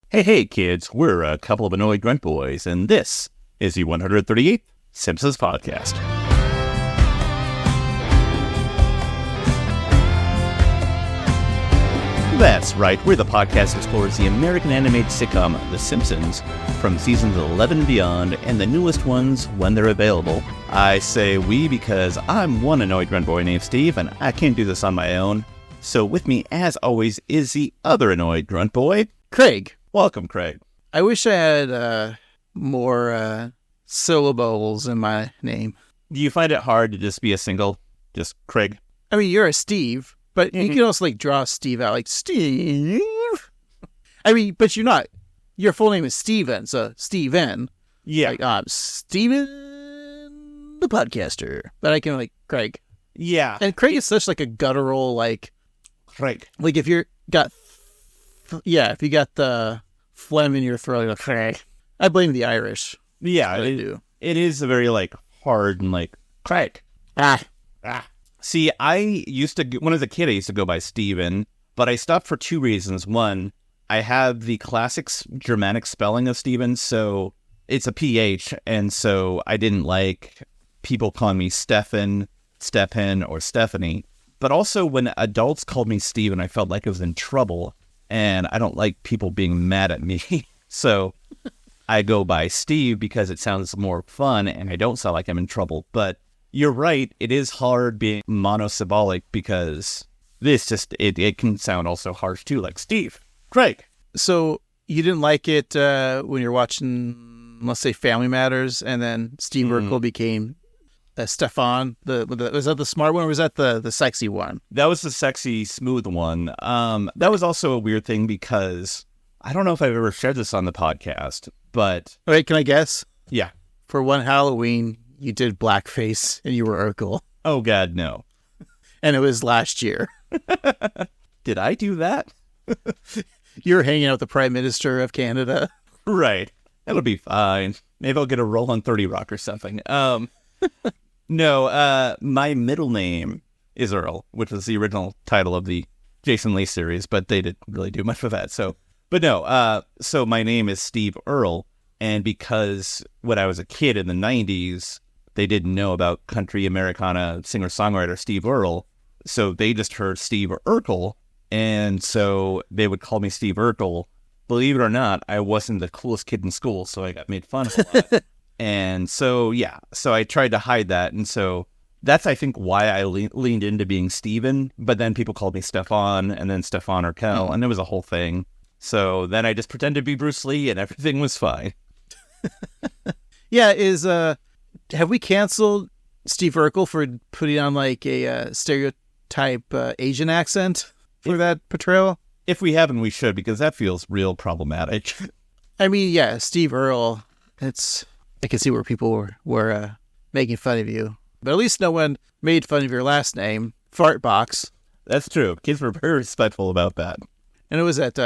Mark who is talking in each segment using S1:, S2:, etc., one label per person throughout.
S1: Hey, kids, we're a couple of annoyed grunt boys, and this is the 138th Simpsons podcast. That's right, we're the podcast that explores the American animated sitcom The Simpsons from seasons 11 and beyond, and the newest ones when they're available. I say we because I'm one annoyed grunt boy named Steve, and I can't do this on my own. So with me, as always, is the other annoyed grunt boy,
S2: Craig.
S1: Welcome, Craig.
S2: I wish I had more syllables in my name.
S1: Do you find it hard to just be a single, just Craig?
S2: I mean, you're a Steve, but you can also draw Steve out like Steve. I mean, but you're not. Your full name is Steven, so Steven.
S1: Yeah.
S2: Like, I'm Steven the podcaster. But I can Craig.
S1: Yeah.
S2: And Craig is such a guttural
S1: Craig.
S2: Like if you got the phlegm in your throat, like, Craig. I blame the Irish.
S1: Yeah,
S2: I do.
S1: It is a very hard and Craig. See, I used to, when I was a kid, I used to go by Steven, but I stopped for two reasons. One, I have the classic Germanic spelling of Steven, so it's a PH, and so I didn't like people calling me Stefan, or Stephanie. But also, when adults called me Steven, I felt like I was in trouble, and I don't like people being mad at me. So I go by Steve because it sounds more fun, and I don't sound like I'm in trouble. But you're right, it is hard being monosyllabic because it can sound also harsh too, like Steve, Craig.
S2: So you didn't like it when you're watching, let's say, Family Matters, and then Steve Urkel became Stefan. Was that the smart one, or was that the sexy one?
S1: That was the sexy, smooth one. That was also a weird thing because I don't know if I've ever shared this on the podcast, but...
S2: Wait, can I guess?
S1: Yeah.
S2: For one Halloween, you did blackface and you were Urkel.
S1: Oh, God, no.
S2: And it was last year.
S1: Did I do that?
S2: You were hanging out with the Prime Minister of Canada.
S1: Right. That'll be fine. Maybe I'll get a role on 30 Rock or something. No, my middle name is Earl, which was the original title of the Jason Lee series, but they didn't really do much with that. So my name is Steve Earl, and because when I was a kid in the 90s, they didn't know about country Americana singer-songwriter Steve Earle, so they just heard Steve Urkel, and so they would call me Steve Urkel. Believe it or not, I wasn't the coolest kid in school, so I got made fun of a lot. And so, yeah, so I tried to hide that. And so that's, I think, why I leaned into being Steven. But then people called me Stefan and then Stefan Urkel, and it was a whole thing. So then I just pretended to be Bruce Lee and everything was fine.
S2: Yeah, have we canceled Steve Urkel for putting on a stereotype Asian accent for that portrayal?
S1: If we haven't, we should, because that feels real problematic.
S2: I mean, yeah, Steve Earle, I can see where people were making fun of you. But at least no one made fun of your last name, Fartbox.
S1: That's true. Kids were very respectful about that.
S2: And it was at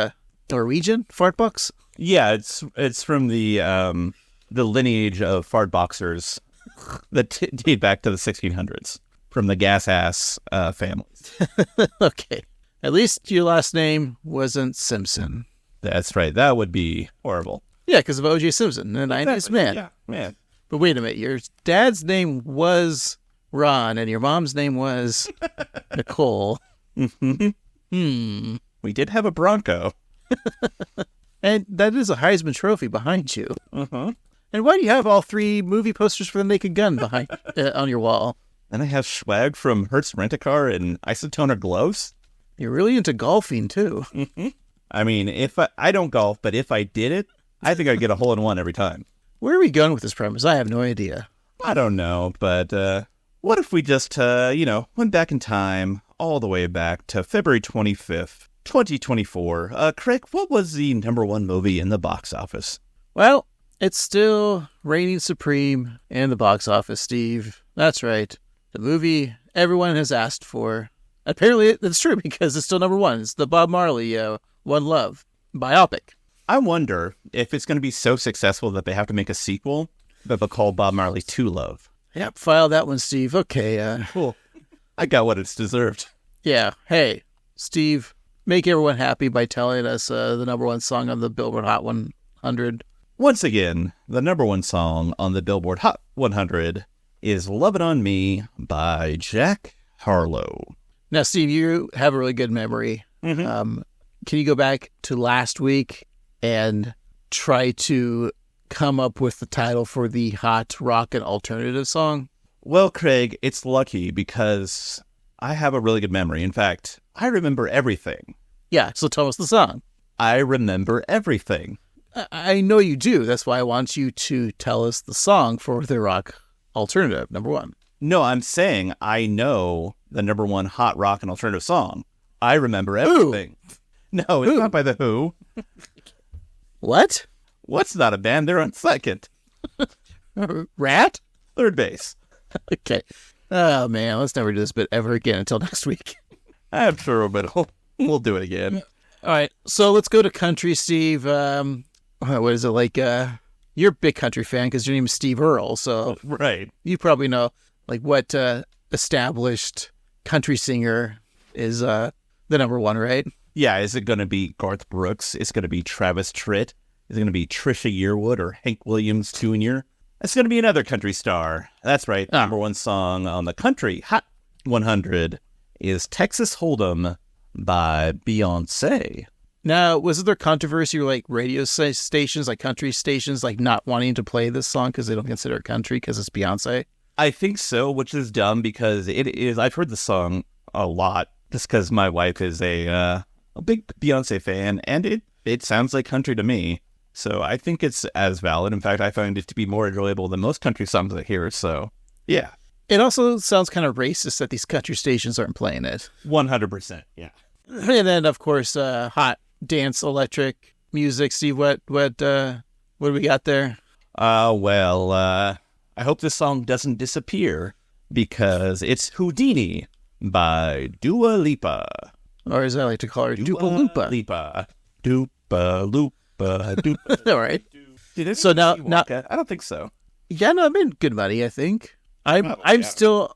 S2: Norwegian, Fartbox?
S1: Yeah, it's from the lineage of fartboxers that date back to the 1600s, from the gas-ass families.
S2: Okay. At least your last name wasn't Simpson.
S1: That's right. That would be horrible.
S2: Yeah, because of O.J. Simpson, the 90s man.
S1: Yeah, man.
S2: But wait a minute. Your dad's name was Ron, and your mom's name was Nicole.
S1: Mm-hmm. We did have a Bronco.
S2: And that is a Heisman Trophy behind you.
S1: Uh-huh.
S2: And why do you have all three movie posters for The Naked Gun behind on your wall?
S1: And I have swag from Hertz Rent-A-Car and Isotoner gloves.
S2: You're really into golfing, too.
S1: Mm-hmm. I mean, if I don't golf, but if I did it, I think I'd get a hole-in-one every time.
S2: Where are we going with this premise? I have no idea.
S1: I don't know, but what if we just, went back in time, all the way back to February 25th, 2024. Craig, what was the number one movie in the box office?
S2: Well, it's still reigning supreme in the box office, Steve. That's right. The movie everyone has asked for. Apparently, it's true because it's still number one. It's the Bob Marley, One Love biopic.
S1: I wonder if it's going to be so successful that they have to make a sequel that they'll call Bob Marley 2 Love.
S2: Yep, file that one, Steve. Okay.
S1: Cool. I got what it's deserved.
S2: Yeah. Hey, Steve, make everyone happy by telling us the number one song on the Billboard Hot 100.
S1: Once again, the number one song on the Billboard Hot 100 is Lovin' on Me by Jack Harlow.
S2: Now, Steve, you have a really good memory.
S1: Mm-hmm.
S2: Can you go back to last week and try to come up with the title for the hot rock and alternative song?
S1: Well, Craig, it's lucky because I have a really good memory. In fact, I remember everything.
S2: Yeah, so tell us the song.
S1: I remember everything.
S2: I know you do. That's why I want you to tell us the song for the rock alternative, number one.
S1: No, I'm saying I know the number one hot rock and alternative song. I remember everything.
S2: Who?
S1: No, it's not by The Who.
S2: What?
S1: What's not a band? They're on second.
S2: Rat?
S1: Third base.
S2: Okay. Oh, man, let's never do this bit ever again until next week.
S1: I'm sure we'll do it again.
S2: All right, so let's go to country, Steve. What is it like? You're a big country fan because your name is Steve Earle, so
S1: Right.
S2: you probably know like what established country singer is the number one, right?
S1: Yeah, is it going to be Garth Brooks? Is it going to be Travis Tritt? Is it going to be Trisha Yearwood or Hank Williams Jr.? It's going to be another country star. That's right. Number one song on the Country Hot 100 is Texas Hold'em by Beyonce.
S2: Now, was there controversy or like radio stations, like country stations, like not wanting to play this song because they don't consider it country because it's Beyonce?
S1: I think so, which is dumb because it is. I've heard the song a lot just because my wife is a big Beyonce fan, and it sounds like country to me. So I think it's as valid. In fact, I find it to be more enjoyable than most country songs I hear. So, yeah.
S2: It also sounds kind of racist that these country stations aren't playing it.
S1: 100%, yeah.
S2: And then, of course, hot dance electric music. Steve, what do we got there?
S1: I hope this song doesn't disappear because it's Houdini by Dua Lipa.
S2: Or as I like to call her, Dua Lipa.
S1: Lipa. Dupa Lupa.
S2: All right.
S1: So now, I don't think so.
S2: Yeah, no, I made good money, I think. I'm still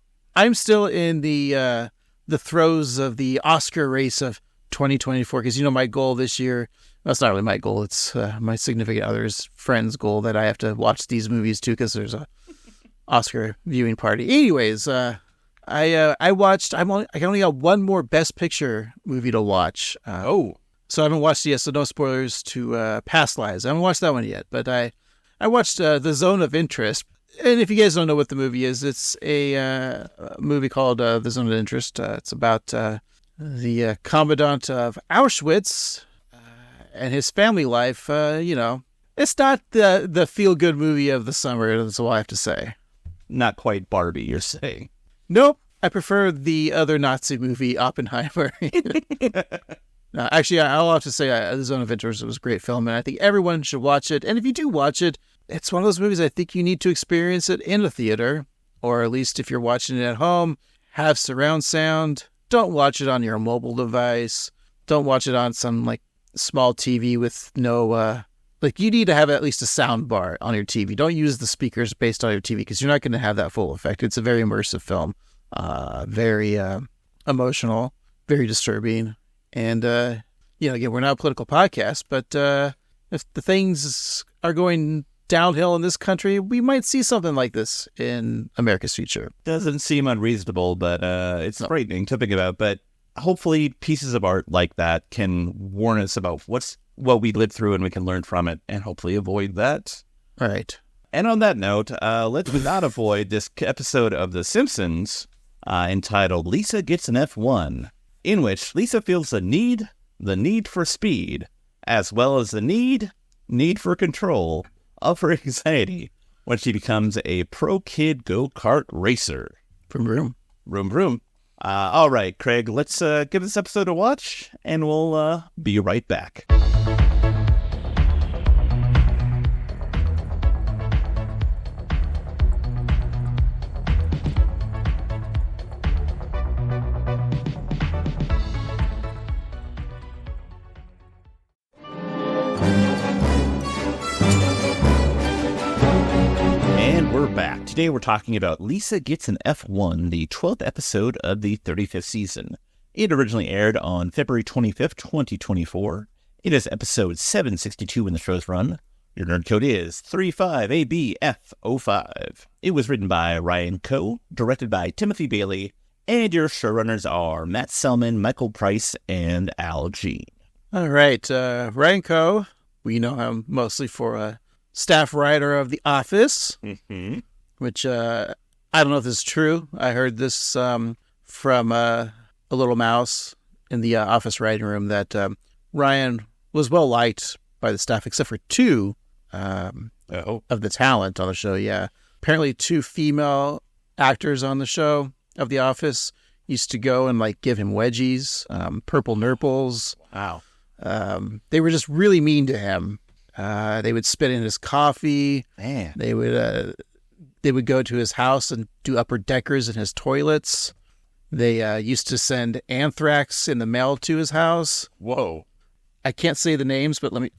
S2: in the throes of the Oscar race of 2024 because my goal this year. That's not really my goal. It's my significant other's friend's goal that I have to watch these movies too because there's a Oscar viewing party. Anyways, I watched. I only got one more Best Picture movie to watch. So I haven't watched it yet. So no spoilers to Past Lives. I haven't watched that one yet, but I watched The Zone of Interest. And if you guys don't know what the movie is, it's a movie called The Zone of Interest. It's about the commandant of Auschwitz and his family life. It's not the feel-good movie of the summer. That's all I have to say.
S1: Not quite Barbie, you're saying.
S2: Nope. I prefer the other Nazi movie, Oppenheimer. Actually, I'll have to say The Zone of Interest was a great film, and I think everyone should watch it. And if you do watch it, it's one of those movies I think you need to experience it in a theater, or at least if you're watching it at home, have surround sound. Don't watch it on your mobile device. Don't watch it on some small TV with no you need to have at least a sound bar on your TV. Don't use the speakers based on your TV because you're not going to have that full effect. It's a very immersive film, very emotional, very disturbing, and again, we're not a political podcast, but if the things are going downhill in this country, we might see something like this in America's future.
S1: Doesn't seem unreasonable, but it's frightening to think about. But hopefully pieces of art like that can warn us about what we lived through and we can learn from it and hopefully avoid that.
S2: All right.
S1: And on that note, let's not avoid this episode of The Simpsons entitled Lisa Gets an F1, in which Lisa feels the need for speed, as well as the need for control of her anxiety when she becomes a pro kid go-kart racer.
S2: Vroom,
S1: vroom. All right, Craig, let's give this episode a watch, and we'll be right back. We're back. Today we're talking about Lisa Gets an F1, the 12th episode of the 35th season. It originally aired on February 25th, 2024. It is episode 762 in the show's run. Your nerd code is 35ABF05. It was written by Ryan Coe, directed by Timothy Bailey, and your showrunners are Matt Selman, Michael Price, and Al Jean.
S2: All right, Ryan Coe. We know him mostly for a staff writer of The Office, which I don't know if this is true. I heard this from a little mouse in the office writing room that Ryan was well liked by the staff, except for two of the talent on the show. Yeah, apparently two female actors on the show of The Office used to go and like give him wedgies, purple nurples.
S1: Wow.
S2: They were just really mean to him. They would spit in his coffee.
S1: Man.
S2: They would go to his house and do upper deckers in his toilets. They used to send anthrax in the mail to his house.
S1: Whoa.
S2: I can't say the names, but the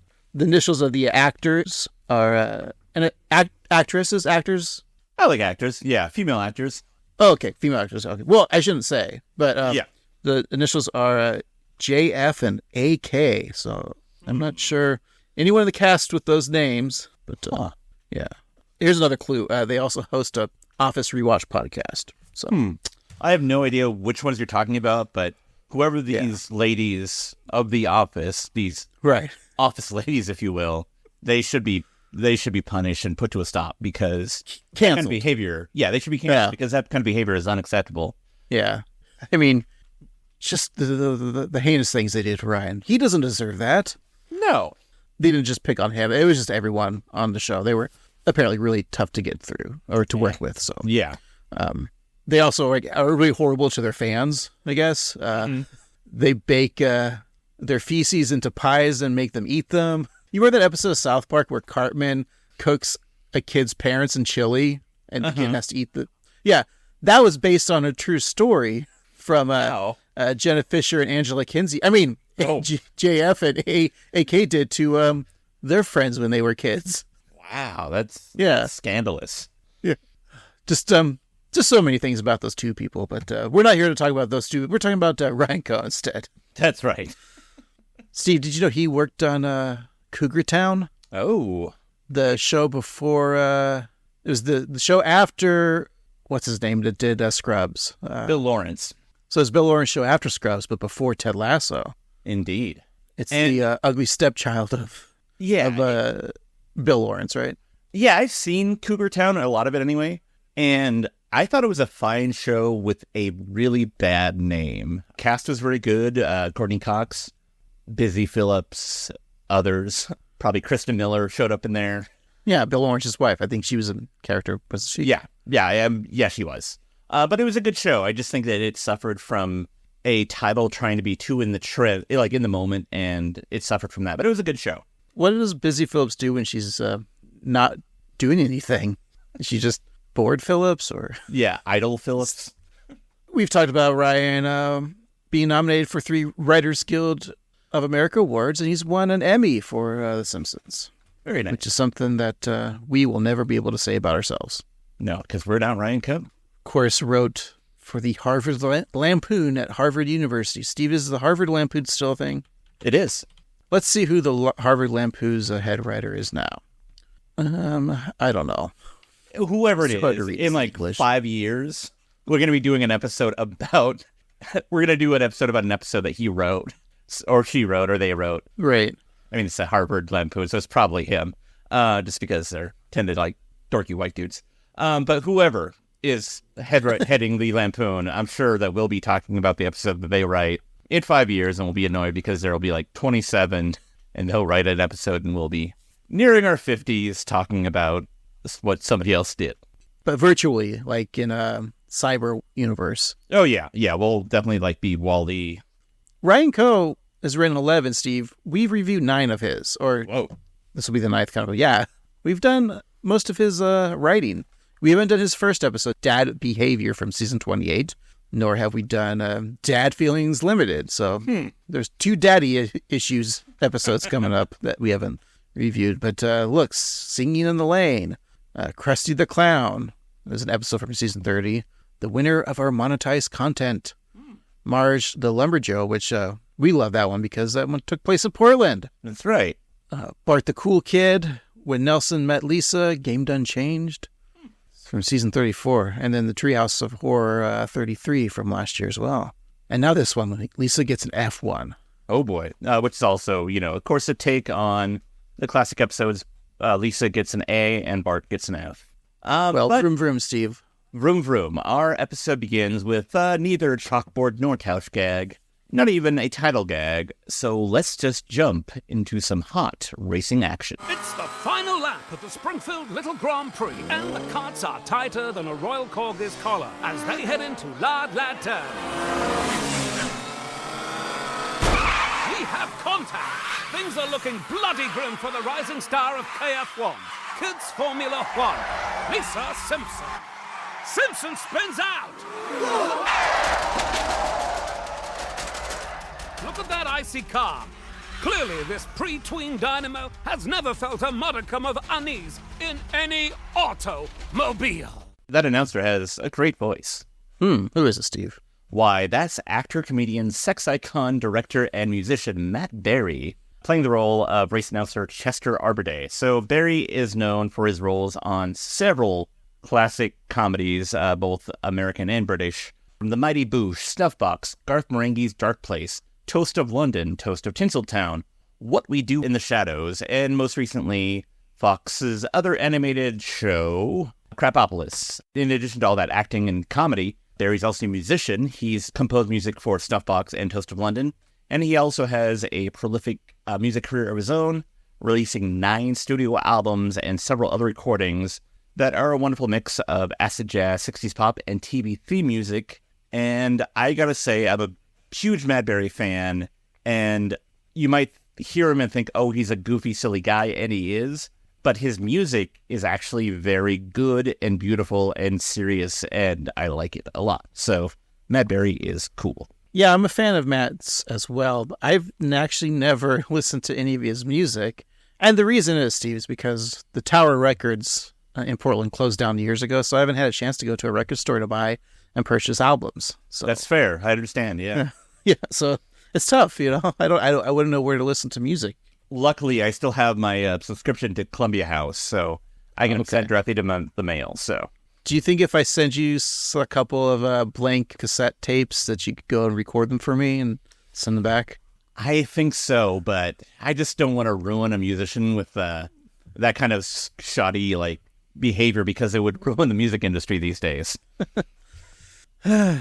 S2: initials of the actors are actors.
S1: I like actors. Yeah, female actors.
S2: Oh, okay, female actors. Okay. Well, I shouldn't say, but
S1: yeah.
S2: The initials are JF and AK. So I'm not sure anyone in the cast with those names, but yeah. Here's another clue. They also host a Office Rewatch podcast. So
S1: I have no idea which ones you're talking about, but whoever these ladies of The Office, these office ladies, if you will, they should be punished and put to a stop because that kind of behavior. Yeah, they should be canceled because that kind of behavior is unacceptable.
S2: Yeah, I mean, just the heinous things they did to Ryan. He doesn't deserve that.
S1: No,
S2: they didn't just pick on him. It was just everyone on the show. They were apparently really tough to get through or to work with. So
S1: yeah,
S2: they also are really horrible to their fans. I guess they bake their feces into pies and make them eat them. You remember that episode of South Park where Cartman cooks a kid's parents in chili and the kid has to eat the... Yeah, that was based on a true story from Jenna Fisher and Angela Kinsey. I mean, JF and AK did to their friends when they were kids.
S1: Wow, that's scandalous.
S2: Yeah. Just so many things about those two people, but we're not here to talk about those two. We're talking about Ryan Coe instead.
S1: That's right.
S2: Steve, did you know he worked on Cougar Town?
S1: Oh.
S2: The show before... it was the show after... What's his name that did Scrubs?
S1: Bill Lawrence.
S2: So it's Bill Lawrence show after Scrubs, but before Ted Lasso.
S1: Indeed.
S2: It's the ugly stepchild of Bill Lawrence, right? Yeah,
S1: I've seen Cougar Town, a lot of it anyway, and I thought it was a fine show with a really bad name. Cast was very good. Courtney Cox, Busy Phillips, others. Probably Kristen Miller showed up in there.
S2: Yeah, Bill Lawrence's wife. I think she was a character, wasn't she?
S1: Yeah, she was. But it was a good show. I just think that it suffered from a title trying to be too in the moment, and it suffered from that. But it was a good show.
S2: What does Busy Phillips do when she's not doing anything? Is she just bored Phillips or?
S1: Yeah, idle Phillips.
S2: We've talked about Ryan being nominated for 3 Writers Guild of America awards, and he's won an Emmy for The Simpsons.
S1: Very nice.
S2: Which is something that we will never be able to say about ourselves.
S1: No, because we're not Ryan Coe.
S2: Of course, wrote for the Harvard Lampoon at Harvard University. Steve, is the Harvard Lampoon still a thing?
S1: It is.
S2: Let's see who the Harvard Lampoon's head writer is now. I don't know.
S1: Whoever it is, in like 5 years, we're going to be doing an episode about... We're going to do an episode about an episode that he wrote, or she wrote, or they wrote.
S2: Right.
S1: I mean, it's a Harvard Lampoon, so it's probably him, just because they're tended like dorky white dudes. But whoever is heading the Lampoon, I'm sure that we'll be talking about the episode that they write in 5 years, and we'll be annoyed because there will be like 27, and they'll write an episode, and we'll be nearing our 50s talking about what somebody else did.
S2: But virtually, like in a cyber universe.
S1: Oh, yeah. Yeah, we'll definitely like be Wall-E.
S2: Ryan Coe has written 11, Steve. We've reviewed 9 of his, or this will be the 9th kind of. Yeah, we've done most of his writing. We haven't done his first episode, Dad Behavior, from season 28, nor have we done Dad Feelings Limited. So there's 2 daddy issues episodes coming up that we haven't reviewed. But look, Singing in the Lane, Krusty the Clown. There's an episode from season 30. The winner of our monetized content. Marge the Lumberjoe, which we love that one because that one took place in Portland.
S1: That's right.
S2: Bart the Cool Kid, When Nelson Met Lisa, Game Done Changed, from season 34. And then the Treehouse of Horror 33 from last year as well. And now this one, Lisa gets an F1.
S1: Oh, boy. Which is also, of course, a take on the classic episodes. Lisa gets an A and Bart gets an F.
S2: Vroom vroom, Steve.
S1: Vroom vroom. Our episode begins with neither a chalkboard nor couch gag, not even a title gag. So let's just jump into some hot racing action.
S3: It's the final lap of the Springfield Little Grand Prix, and the carts are tighter than a Royal Corgi's collar as they head into Lard Lad Turn. We have contact. Things are looking bloody grim for the rising star of KF1, Kids Formula One, Lisa Simpson. Simpson spins out! Look at that icy car. Clearly, this pre-tween dynamo has never felt a modicum of unease in any automobile.
S1: That announcer has a great voice.
S2: Who is it, Steve?
S1: Why, that's actor, comedian, sex icon, director, and musician Matt Berry, playing the role of race announcer Chester Arborday. So Berry is known for his roles on several classic comedies, both American and British, from The Mighty Boosh, Snuffbox, Garth Marenghi's Dark Place, Toast of London, Toast of Tinseltown, What We Do in the Shadows, and most recently, Fox's other animated show, Crapopolis. In addition to all that acting and comedy, Barry's also a musician. He's composed music for Snuffbox and Toast of London, and he also has a prolific music career of his own, releasing 9 studio albums and several other recordings that are a wonderful mix of acid jazz, 60s pop, and TV theme music. And I gotta say, I'm a huge Matt Berry fan, and you might hear him and think, oh, he's a goofy, silly guy, and he is, but his music is actually very good and beautiful and serious, and I like it a lot. So Matt Berry is cool.
S2: Yeah, I'm a fan of Matt's as well, but I've actually never listened to any of his music. And the reason is, Steve, is because the Tower Records in Portland closed down years ago, so I haven't had a chance to go to a record store to buy and purchase albums. So
S1: that's fair. I understand. Yeah.
S2: Yeah, so it's tough, I wouldn't know where to listen to music.
S1: Luckily, I still have my subscription to Columbia House, so I can send directly to the mail. So,
S2: do you think if I send you a couple of blank cassette tapes that you could go and record them for me and send them back?
S1: I think so, but I just don't want to ruin a musician with that kind of shoddy behavior, because it would ruin the music industry these days.
S2: All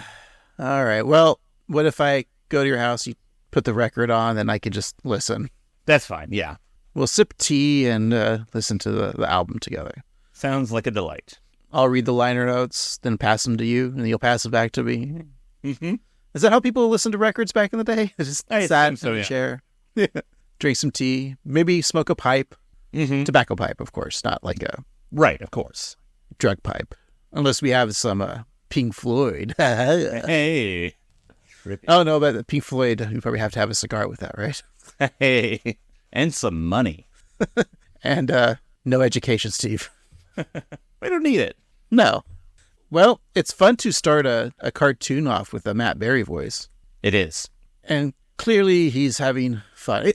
S2: right. Well, what if I go to your house, you put the record on, and I can just listen?
S1: That's fine, yeah.
S2: We'll sip tea and listen to the album together.
S1: Sounds like a delight.
S2: I'll read the liner notes, then pass them to you, and you'll pass it back to me.
S1: Mm-hmm.
S2: Is that how people listened to records back in the day? Just sat in a chair, drink some tea, maybe smoke a pipe.
S1: Mm-hmm.
S2: Tobacco pipe, of course, not like a...
S1: Right, of course.
S2: Drug pipe. Unless we have some Pink Floyd.
S1: Hey. Trippy.
S2: Oh, no, but Pink Floyd, you probably have to have a cigar with that, right?
S1: Hey. And some money.
S2: And no education, Steve.
S1: We don't need it.
S2: No. Well, it's fun to start a cartoon off with a Matt Berry voice.
S1: It is.
S2: And clearly he's having fun.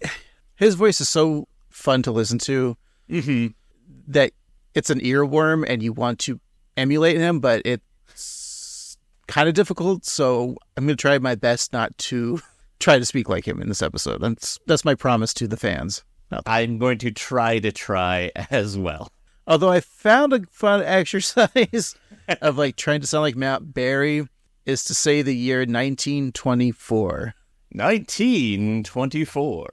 S2: His voice is so fun to listen to that it's an earworm and you want to emulate him, but it's kind of difficult. So I'm going to try my best not to try to speak like him in this episode. That's my promise to the fans.
S1: I'm going to try as well.
S2: Although I found a fun exercise of trying to sound like Matt Berry is to say the year 1924.
S1: 1924.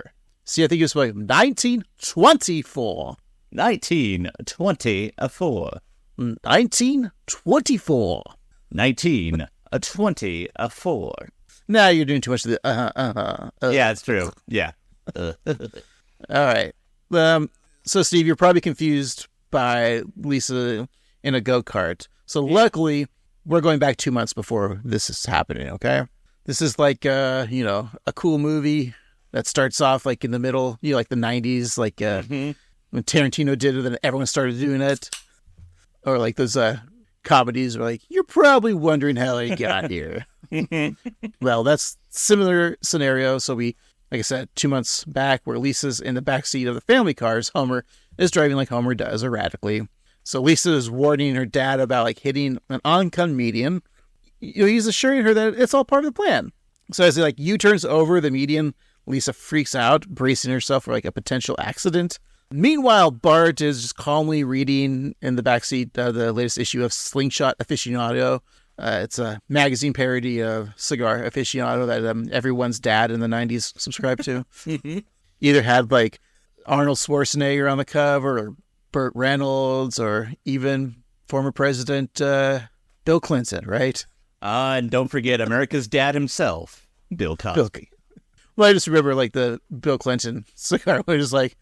S2: See, I think it was like 1924.
S1: 1924.
S2: 1924.
S1: 1924.
S2: Now you're doing too much of the
S1: Yeah, it's true. Yeah.
S2: All right. So, Steve, you're probably confused by Lisa in a go-kart. So, luckily, we're going back 2 months before this is happening, okay? This is like, a cool movie that starts off in the middle, like the 90s, when Tarantino did it and everyone started doing it. Or those comedies where you're probably wondering how he got here. Well, that's similar scenario. So like I said, 2 months back, where Lisa's in the backseat of the family cars, Homer is driving like Homer does erratically. So Lisa is warning her dad about like hitting an oncoming median. He's assuring her that it's all part of the plan. So as he like U-turns over the median, Lisa freaks out, bracing herself for like a potential accident. Meanwhile, Bart is just calmly reading in the backseat the latest issue of Slingshot Aficionado. It's a magazine parody of Cigar Aficionado that everyone's dad in the 90s subscribed to. Either had like Arnold Schwarzenegger on the cover, or Burt Reynolds, or even former President Bill Clinton, right?
S1: And don't forget America's dad himself, Bill Cosby.
S2: Well, I just remember like the Bill Clinton cigar was just like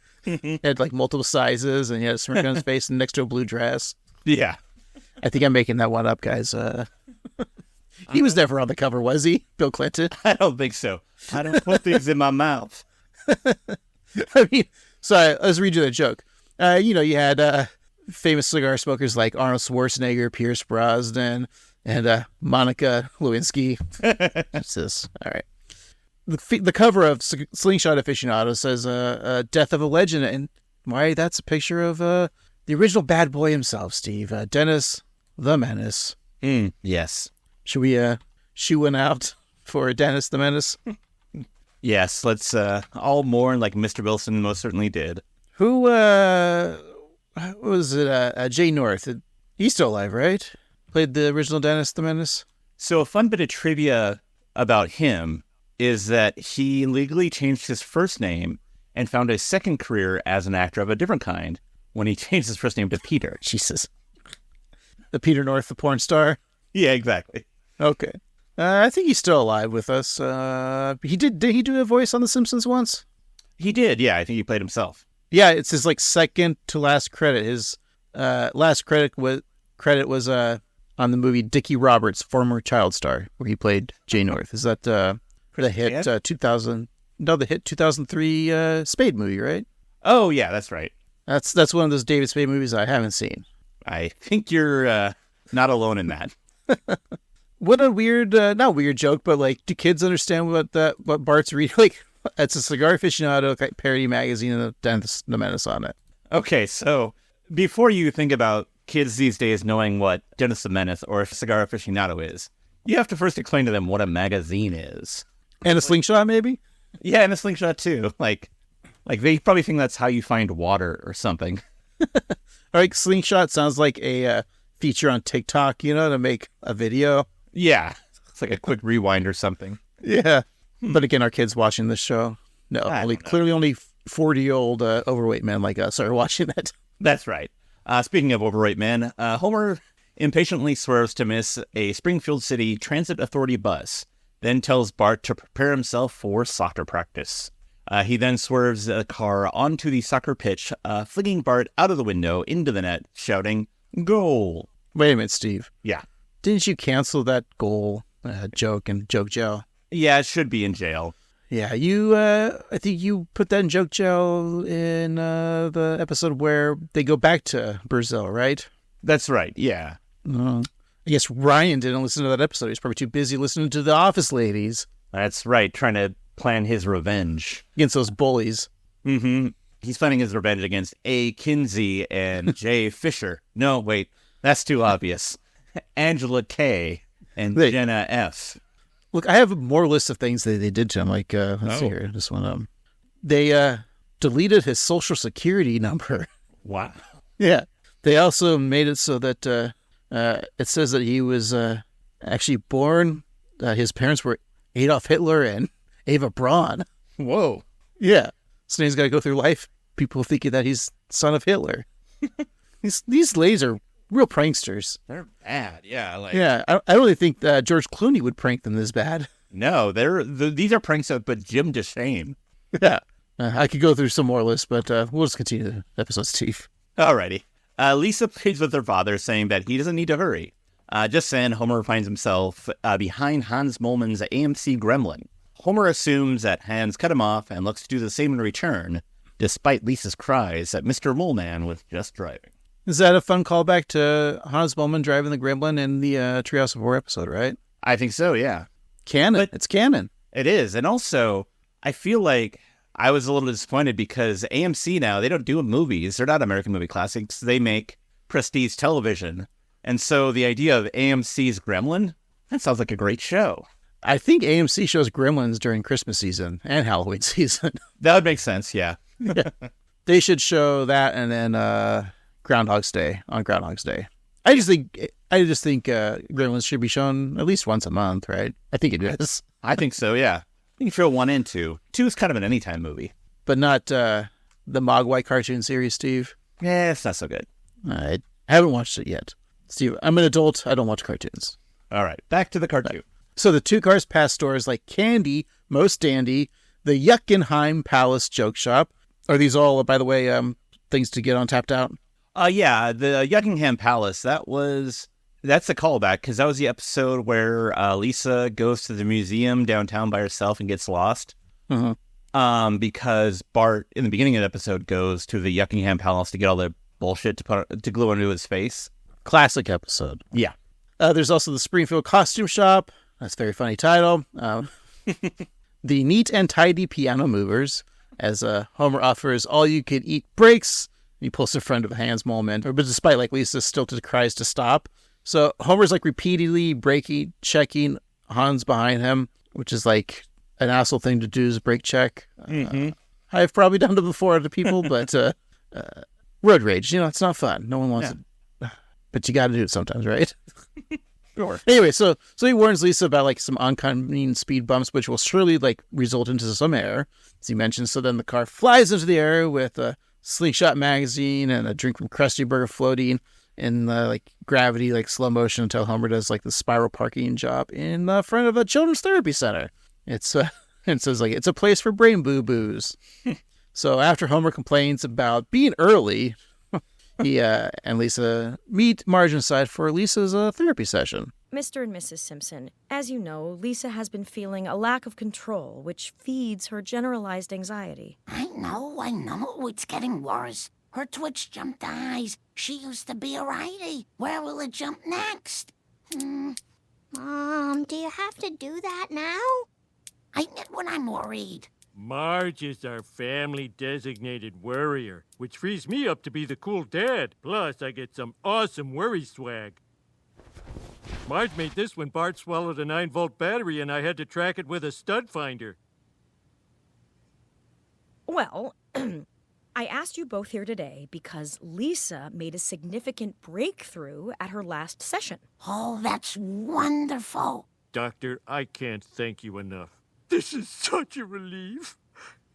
S2: had like multiple sizes, and he had a smirk on his face and next to a blue dress.
S1: Yeah.
S2: I think I'm making that one up, guys. He was never on the cover, was he? Bill Clinton?
S1: I don't think so. I don't put things in my mouth.
S2: I mean, so let's read you the joke. You had famous cigar smokers like Arnold Schwarzenegger, Pierce Brosnan, and Monica Lewinsky. That's this. All right. The cover of Slingshot Aficionado says Death of a Legend. And why, that's a picture of the original bad boy himself, Steve. Dennis the Menace.
S1: Yes.
S2: Should we shoe one out for Dennis the Menace?
S1: Yes, let's all mourn like Mr. Wilson most certainly did.
S2: Who was it? Jay North. He's still alive, right? Played the original Dennis the Menace.
S1: So a fun bit of trivia about him is that he legally changed his first name and found a second career as an actor of a different kind when he changed his first name to Peter.
S2: Jesus. The Peter North, the porn star?
S1: Yeah, exactly.
S2: Okay. I think he's still alive with us. Did he do a voice on The Simpsons once?
S1: He did, yeah. I think he played himself.
S2: Yeah, it's his like second to last credit. His last credit was on the movie Dickie Roberts, former child star, where he played Jay North. Is that for the hit 2000? No, the hit 2003 Spade movie, right?
S1: Oh yeah, that's right.
S2: That's one of those David Spade movies I haven't seen.
S1: I think you're not alone in that.
S2: What a weird, not weird joke, but like, do kids understand what Bart's reading? Like, it's a Cigar Aficionado parody magazine and Dennis the Menace on it.
S1: Okay, so before you think about kids these days knowing what Dennis the Menace or Cigar Aficionado is, you have to first explain to them what a magazine is.
S2: And a slingshot, maybe?
S1: Yeah, and a slingshot too. Like they probably think that's how you find water or something.
S2: Like, slingshot sounds like a feature on TikTok, to make a video.
S1: Yeah, it's like a quick rewind or something.
S2: Yeah. But again, our kids watching this show, no, clearly only 40-year-old overweight men like us are watching that.
S1: That's right. Speaking of overweight men, Homer impatiently swerves to miss a Springfield City Transit Authority bus, then tells Bart to prepare himself for soccer practice. He then swerves the car onto the soccer pitch, flinging Bart out of the window into the net, shouting, "Goal!"
S2: Wait a minute, Steve.
S1: Yeah.
S2: Didn't you cancel that goal joke in Joke Jail?
S1: Yeah, it should be in jail.
S2: Yeah, I think you put that in Joke Jail in the episode where they go back to Brazil, right?
S1: That's right, yeah.
S2: I guess Ryan didn't listen to that episode. He's probably too busy listening to The Office Ladies.
S1: That's right, trying to plan his revenge.
S2: Against those bullies.
S1: Mm-hmm. He's planning his revenge against A. Kinsey and J. Fisher. No, wait, that's too obvious. Angela K. and Jenna F.
S2: Look, I have more lists of things that they did to him. Like, let's see here. This one. They deleted his social security number.
S1: Wow.
S2: Yeah. They also made it so that it says that he was actually born. His parents were Adolf Hitler and Eva Braun.
S1: Whoa.
S2: Yeah. So now he's got to go through life, people thinking that he's son of Hitler. These ladies are real pranksters.
S1: They're bad, yeah.
S2: Yeah, I don't really think George Clooney would prank them this bad.
S1: No, these are pranks that put Jim to shame.
S2: Yeah. I could go through some more lists, but we'll just continue the episode, Steve.
S1: Alrighty. Lisa pleads with her father, saying that he doesn't need to hurry. Just then, Homer finds himself behind Hans Moleman's AMC Gremlin. Homer assumes that Hans cut him off and looks to do the same in return, despite Lisa's cries that Mr. Moleman was just driving.
S2: Is that a fun callback to Hans Moleman driving the Gremlin in the Treehouse of Horror episode, right?
S1: I think so, yeah.
S2: Canon.
S1: But
S2: it's canon.
S1: it is. And also, I feel like I was a little disappointed because AMC now, they don't do movies. They're not American Movie Classics. They make prestige television. And so the idea of AMC's Gremlin, that sounds like a great show.
S2: I think AMC shows Gremlins during Christmas season and Halloween season.
S1: That would make sense, yeah.
S2: Yeah. They should show that and then Groundhog's Day on Groundhog's Day. I just think Gremlins should be shown at least once a month, right? I think it is.
S1: I think so, yeah. You can throw 1 and 2. 2 is kind of an anytime movie.
S2: But not the Mogwai cartoon series, Steve.
S1: Yeah, it's not so good.
S2: I haven't watched it yet. Steve, I'm an adult. I don't watch cartoons.
S1: All right, back to the cartoon.
S2: So the 2 cars pass stores like Candy, Most Dandy, the Yuckenheim Palace Joke Shop. Are these all, by the way, things to get on Tapped Out?
S1: Yeah, the Yuckenham Palace, that's a callback, because that was the episode where Lisa goes to the museum downtown by herself and gets lost. Because Bart, in the beginning of the episode, goes to the Yuckenham Palace to get all the bullshit to glue onto his face.
S2: Classic episode.
S1: Yeah.
S2: There's also the Springfield Costume Shop. That's a very funny title. The Neat and Tidy Piano Movers, as Homer offers all-you-can-eat breaks. He pulls in front of Hans moment, but despite like Lisa stilted cries to stop. So Homer's like repeatedly breaking, checking Hans behind him, which is like an asshole thing to do is brake check. I've probably done it before to people, but road rage, it's not fun. No one wants it, but you got to do it sometimes, right?
S1: Sure.
S2: Anyway, so he warns Lisa about like some oncoming speed bumps, which will surely like result into some air, as he mentions. So then the car flies into the air with a Slingshot magazine and a drink from Krusty Burger floating in like gravity, like slow motion, until Homer does like the spiral parking job in the front of a children's therapy center. It's and says like it's a place for brain boo-boos. So after Homer complains about being early, he and Lisa meet Marge inside for Lisa's therapy session.
S4: Mr. and Mrs. Simpson, as you know, Lisa has been feeling a lack of control, which feeds her generalized anxiety.
S5: I know. It's getting worse. Her twitch jumped eyes. She used to be a righty. Where will it jump next?
S6: Mom, do you have to do that now?
S5: I get when I'm worried.
S7: Marge is our family-designated worrier, which frees me up to be the cool dad. Plus, I get some awesome worry swag. Marge made this when Bart swallowed a 9-volt battery and I had to track it with a stud finder.
S4: Well, I asked you both here today because Lisa made a significant breakthrough at her last session.
S5: Oh, that's wonderful.
S7: Doctor, I can't thank you enough. This is such a relief.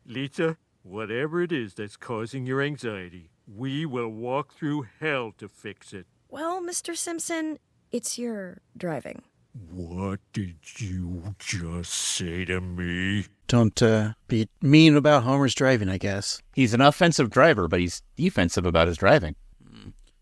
S7: Lisa, whatever it is that's causing your anxiety, we will walk through hell to fix it.
S4: Well, Mr. Simpson, it's your driving.
S7: What did you just say to me?
S2: Don't be mean about Homer's driving, I guess.
S1: He's an offensive driver, but he's defensive about his driving.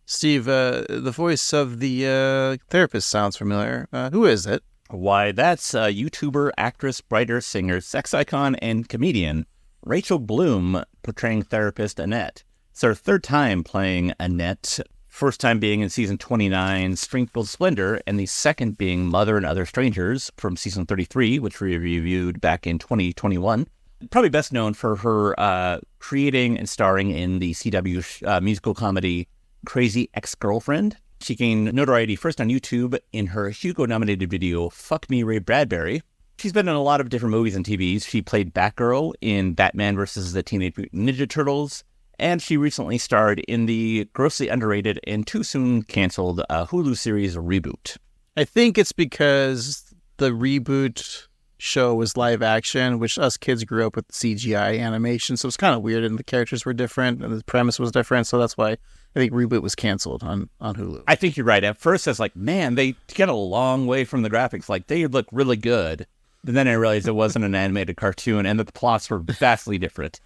S2: Steve, the voice of the therapist sounds familiar. Who is it?
S1: Why, that's YouTuber, actress, writer, singer, sex icon, and comedian Rachel Bloom portraying therapist Annette. It's her 3rd time playing Annette, first time being in season 29, Springfield Splendor, and the 2nd being Mother and Other Strangers from season 33, which we reviewed back in 2021. Probably best known for her creating and starring in the CW musical comedy Crazy Ex-Girlfriend. She gained notoriety first on YouTube in her Hugo-nominated video, Fuck Me Ray Bradbury. She's been in a lot of different movies and TVs. She played Batgirl in Batman vs. the Teenage Mutant Ninja Turtles, and she recently starred in the grossly underrated and too soon canceled Hulu series Reboot.
S2: I think it's because the Reboot show was live action, which us kids grew up with CGI animation, so it's kind of weird, and the characters were different, and the premise was different, so that's why I think Reboot was canceled on Hulu.
S1: I think you're right. At first, I was like, man, they get a long way from the graphics. Like, they look really good. But then I realized it wasn't an animated cartoon, and that the plots were vastly different.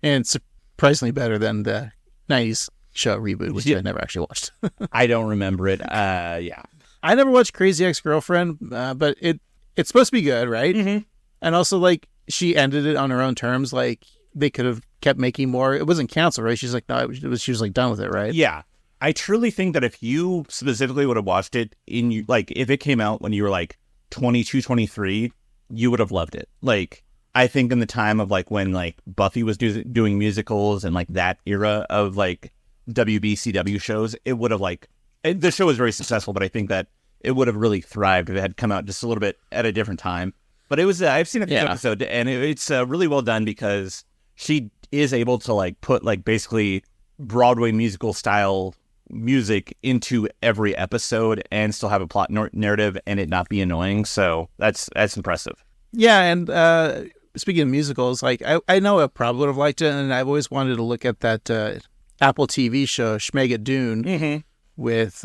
S2: And surprisingly better than the 90s show Reboot, which I never actually watched.
S1: I don't remember it. Yeah.
S2: I never watched Crazy Ex-Girlfriend, but it's supposed to be good, right? Mm-hmm. And also, like, she ended it on her own terms. Like, they could have kept making more. It wasn't canceled, right? She's like, no, she was like done with it, right?
S1: Yeah. I truly think that if you specifically would have watched it if it came out when you were like 22, 23, you would have loved it. Like, I think in the time of like when like Buffy was doing musicals and like that era of like WBCW shows, it would have like, the show was very successful, but I think that it would have really thrived if it had come out just a little bit at a different time. But it was, I've seen a few episodes, and it's really well done because she is able to like put like basically Broadway musical style music into every episode and still have a plot narrative and it not be annoying. So that's impressive.
S2: Yeah, and speaking of musicals, like I know I probably would have liked it, and I've always wanted to look at that Apple TV show Schmegadoon with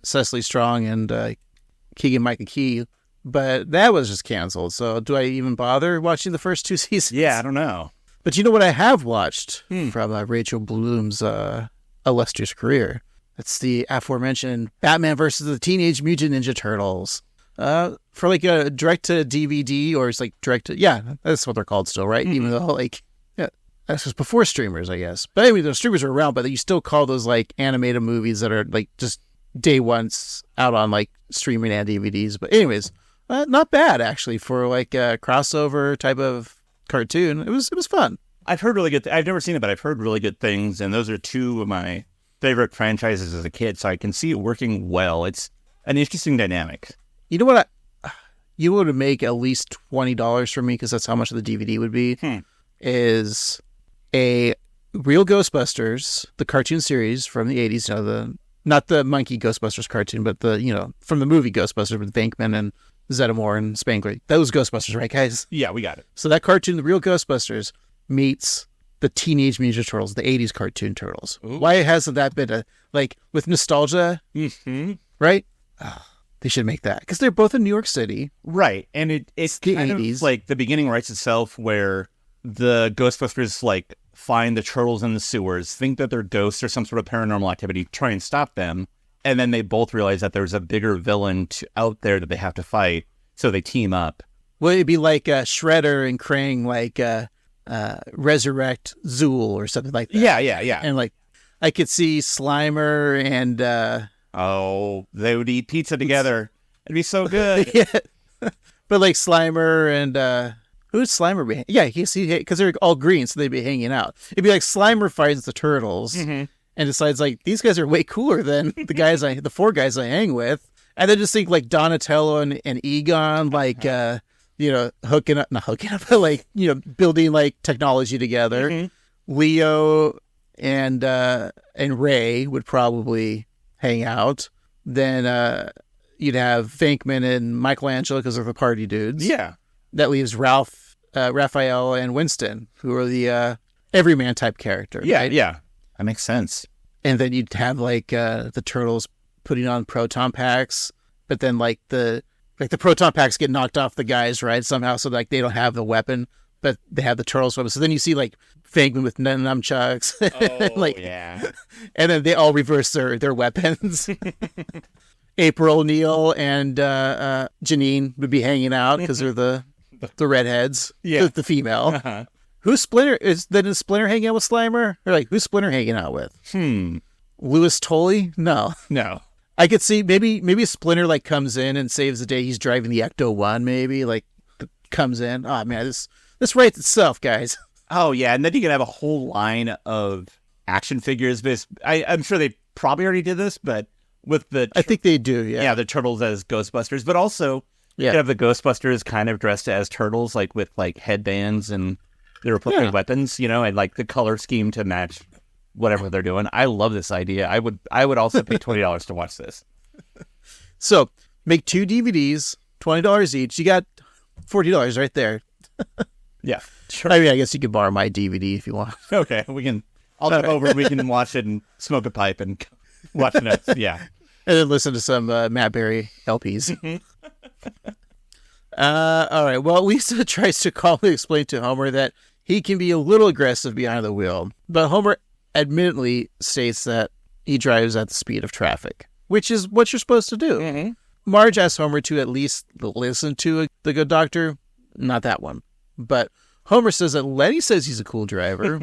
S2: Cecily Strong and Keegan-Michael Key, but that was just canceled. So do I even bother watching the first 2 seasons?
S1: Yeah, I don't know.
S2: But you know what I have watched from Rachel Bloom's illustrious career? It's the aforementioned Batman versus the Teenage Mutant Ninja Turtles. For like a direct-to-DVD, or it's like that's what they're called still, right? Even though like, this was before streamers, I guess. But anyway, those streamers are around, but you still call those like animated movies that are like just day ones out on like streaming and DVDs. But anyways, not bad actually for like a crossover type of cartoon. It was fun.
S1: I've heard really good. I've never seen it, but I've heard really good things, and those are two of my favorite franchises as a kid. So I can see it working well. It's an interesting dynamic.
S2: You know what? You would make at least $20 for me, because that's how much the DVD would be. Is a real Ghostbusters, the cartoon series from the 80s. You know, not the monkey Ghostbusters cartoon, but from the movie Ghostbusters with Venkman and Zeddemore and Spangler. Those Ghostbusters, right, guys?
S1: Yeah, we got it.
S2: So that cartoon, the real Ghostbusters, meets the Teenage Mutant Ninja Turtles, the 80s cartoon Turtles. Ooh. Why hasn't that been with nostalgia? Right? They should make that, because they're both in New York City.
S1: Right. And it's
S2: the
S1: kind
S2: 80s.
S1: Of like the beginning writes itself, where the Ghostbusters like find the turtles in the sewers, think that they're ghosts or some sort of paranormal activity, try and stop them. And then they both realize that there's a bigger villain out there that they have to fight. So they team up.
S2: Well, it'd be like Shredder and Krang, like resurrect Zool or something like that.
S1: Yeah.
S2: And like, I could see Slimer and
S1: they would eat pizza together. It'd be so good.
S2: Yeah. But like Slimer and who's Slimer be? Yeah, because they're all green, so they'd be hanging out. It'd be like Slimer fights the turtles and decides like, these guys are way cooler than the 4 guys I hang with. And then just think like Donatello and Egon, like not hooking up, but like, building like technology together. Leo and Ray would probably hang out. Then you'd have Venkman and Michelangelo, because they're the party dudes.
S1: Yeah.
S2: That leaves Raphael and Winston, who are the everyman type character.
S1: Yeah,
S2: right?
S1: yeah. That makes sense.
S2: And then you'd have like the turtles putting on proton packs, but then like the proton packs get knocked off the guys, right? Somehow, so like they don't have the weapon, but they have the turtles weapon. So then you see like Venkman with nunchucks.
S1: Yeah.
S2: And then they all reverse their weapons. April O'Neil and Janine would be hanging out because they're the redheads. Yeah. The female.
S1: Uh-huh.
S2: Who's Splinter? Is Splinter hanging out with Slimer? Or like, who's Splinter hanging out with? Louis Tully? No. I could see maybe Splinter like comes in and saves the day. He's driving the Ecto-1, maybe like comes in. Oh man, this writes itself, guys.
S1: Oh yeah, and then you can have a whole line of action figures. But I'm sure they probably already did this, but with
S2: I think they do. Yeah,
S1: the turtles as Ghostbusters, but also you have the Ghostbusters kind of dressed as turtles, like with like headbands and their appropriate weapons, and like the color scheme to match whatever they're doing. I love this idea. I would also pay $20 to watch this.
S2: So make 2 DVDs, $20 each. You got $40 right there.
S1: Yeah, sure.
S2: I mean, I guess you could borrow my DVD if you want.
S1: Okay, I'll come over. We can watch it and smoke a pipe and watch it. Yeah,
S2: and then listen to some Matt Berry LPs. All right. Well, Lisa tries to calmly explain to Homer that he can be a little aggressive behind the wheel, but Homer admittedly states that he drives at the speed of traffic, which is what you're supposed to do. Marge asks Homer to at least listen to the good doctor. Not that one. But Homer says that Lenny says he's a cool driver,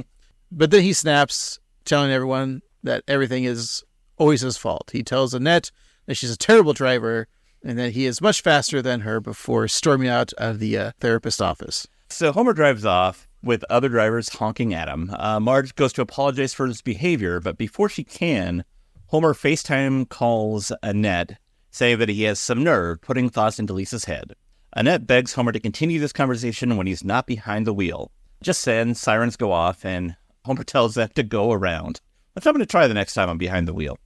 S2: but then he snaps, telling everyone that everything is always his fault. He tells Annette that she's a terrible driver, and that he is much faster than her before storming out of the therapist's office.
S1: So Homer drives off with other drivers honking at him. Marge goes to apologize for his behavior, but before she can, Homer FaceTime calls Annette, saying that he has some nerve putting thoughts into Lisa's head. Annette begs Homer to continue this conversation when he's not behind the wheel. Just then, sirens go off, and Homer tells them to go around, which I'm going to try the next time I'm behind the wheel.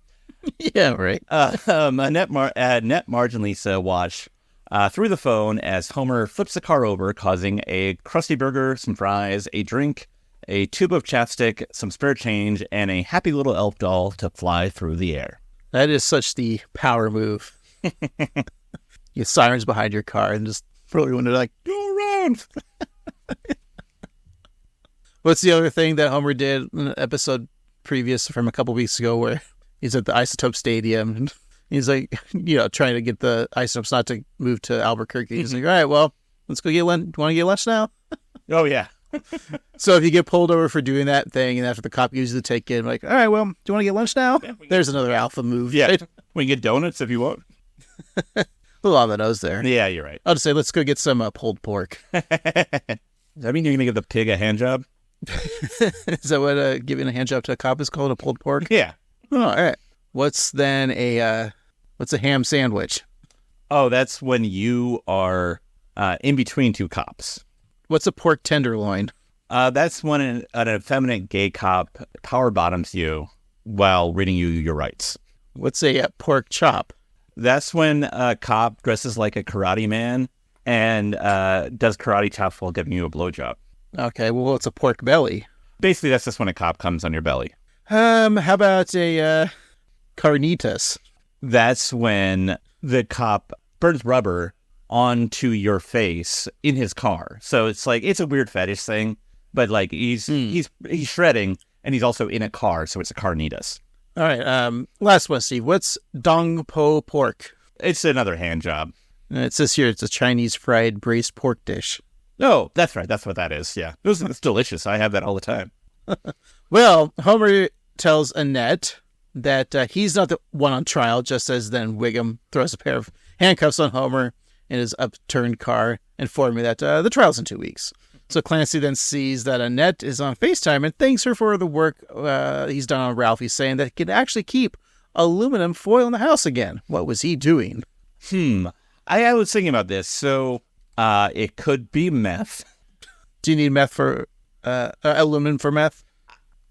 S2: Yeah, right.
S1: Annette, Marge, and Lisa watch through the phone as Homer flips the car over, causing a Krusty Burger, some fries, a drink, a tube of chapstick, some spare change, and a happy little elf doll to fly through the air.
S2: That is such the power move. You have sirens behind your car and just throw everyone to like, go around. What's the other thing that Homer did in an episode previous from a couple weeks ago where he's at the Isotope Stadium and he's like, trying to get the Isotopes not to move to Albuquerque. He's like, all right, well, let's go get lunch. Do you want to get lunch now?
S1: Oh, yeah.
S2: So if you get pulled over for doing that thing and after the cop uses the ticket, like, all right, well, do you want to get lunch now? Yeah, there's another alpha move.
S1: Yeah.
S2: Right?
S1: We can get donuts if you want.
S2: A little on the nose there.
S1: Yeah, you're right.
S2: I'll just say, let's go get some pulled pork.
S1: Does that mean you're going to give the pig a hand job?
S2: Is that what giving a hand job to a cop is called, a pulled pork?
S1: Yeah.
S2: Oh, all right. What's then what's a ham sandwich?
S1: Oh, that's when you are in between two cops.
S2: What's a pork tenderloin?
S1: That's when an effeminate gay cop power bottoms you while reading you your rights.
S2: What's a pork chop?
S1: That's when a cop dresses like a karate man and does karate chops while giving you a blowjob.
S2: Okay, well, what's a pork belly?
S1: Basically, that's just when a cop comes on your belly.
S2: How about a carnitas?
S1: That's when the cop burns rubber onto your face in his car. So it's like, it's a weird fetish thing, but like he's shredding and he's also in a car, so it's a carnitas.
S2: All right, last one, Steve. What's dong po pork?
S1: It's another hand job.
S2: It says here it's a Chinese fried braised pork dish.
S1: Oh, that's right. That's what that is. Yeah. It's delicious. I have that all the time.
S2: Well, Homer tells Annette that he's not the one on trial, just as then Wiggum throws a pair of handcuffs on Homer in his upturned car, informing that the trial's in 2 weeks. So Clancy then sees that Annette is on FaceTime and thanks her for the work he's done on Ralphie, saying that he can actually keep aluminum foil in the house again. What was he doing?
S1: I was thinking about this. So it could be meth.
S2: Do you need meth for aluminum for meth?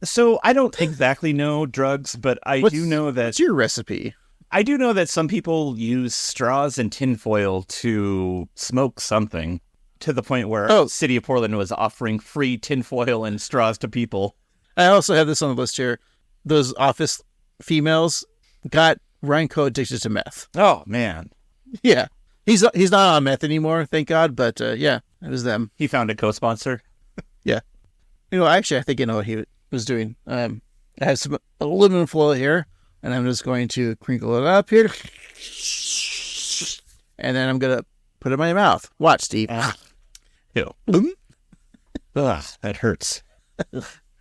S1: So I don't exactly know drugs, but I do know that...
S2: What's your recipe?
S1: I do know that some people use straws and tinfoil to smoke something, to the point where City of Portland was offering free tinfoil and straws to people.
S2: I also have this on the list here. Those office females got Ryanco addicted to meth.
S1: Oh, man.
S2: Yeah. He's not on meth anymore, thank God, but yeah, it was them.
S1: He found a co-sponsor.
S2: Yeah. Actually, I think I know what he was doing. I have some aluminum foil here, and I'm just going to crinkle it up here. And then I'm going to put it in my mouth. Watch, Steve.
S1: Ew. Ugh, that hurts.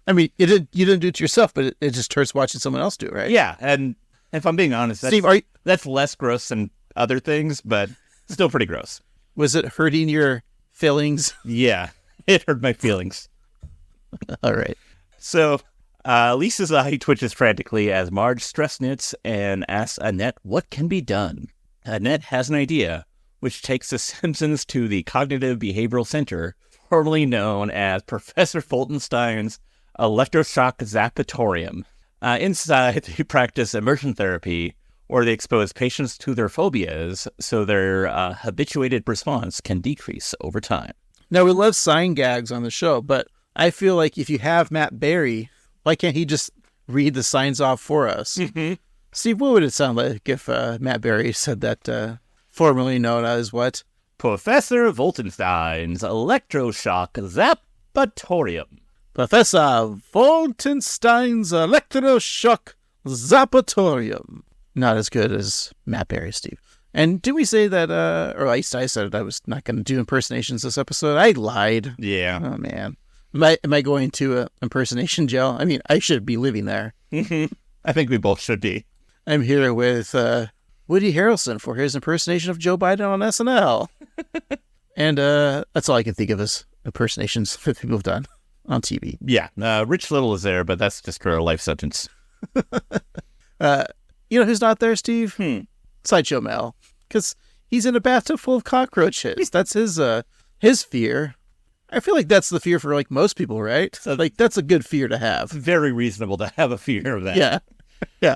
S2: I mean, you didn't do it to yourself, but it just hurts watching someone else do it, right?
S1: Yeah, and if I'm being honest,
S2: Steve,
S1: that's less gross than other things, but still pretty gross.
S2: Was it hurting your feelings?
S1: Yeah, it hurt my feelings.
S2: All right.
S1: So Lisa's eye twitches frantically as Marge stress knits and asks Annette what can be done. Annette has an idea, which takes the Simpsons to the Cognitive Behavioral Center, formerly known as Professor Fultonstein's Electroshock Zapatorium. Inside, they practice immersion therapy, where they expose patients to their phobias so their habituated response can decrease over time.
S2: Now, we love sign gags on the show, but I feel like if you have Matt Berry, why can't he just read the signs off for us? Mm-hmm. Steve, what would it sound like if Matt Berry said that, formerly known as what?
S1: Professor Voltenstein's Electroshock Zapatorium.
S2: Professor Voltenstein's Electroshock Zapatorium. Not as good as Matt Berry, Steve. And did we say that, or at least I said I was not going to do impersonations this episode? I lied.
S1: Yeah.
S2: Oh, man. Am I going to impersonation jail? I mean, I should be living there.
S1: I think we both should be.
S2: I'm here with Woody Harrelson for his impersonation of Joe Biden on SNL. And that's all I can think of as impersonations that people have done on TV.
S1: Yeah, Rich Little is there, but that's just for a life sentence.
S2: You know who's not there, Steve? Sideshow Mel. Because he's in a bathtub full of cockroaches. That's his fear. I feel like that's the fear for like most people, right? So, like, that's a good fear to have.
S1: Very reasonable to have a fear of that.
S2: Yeah. Yeah.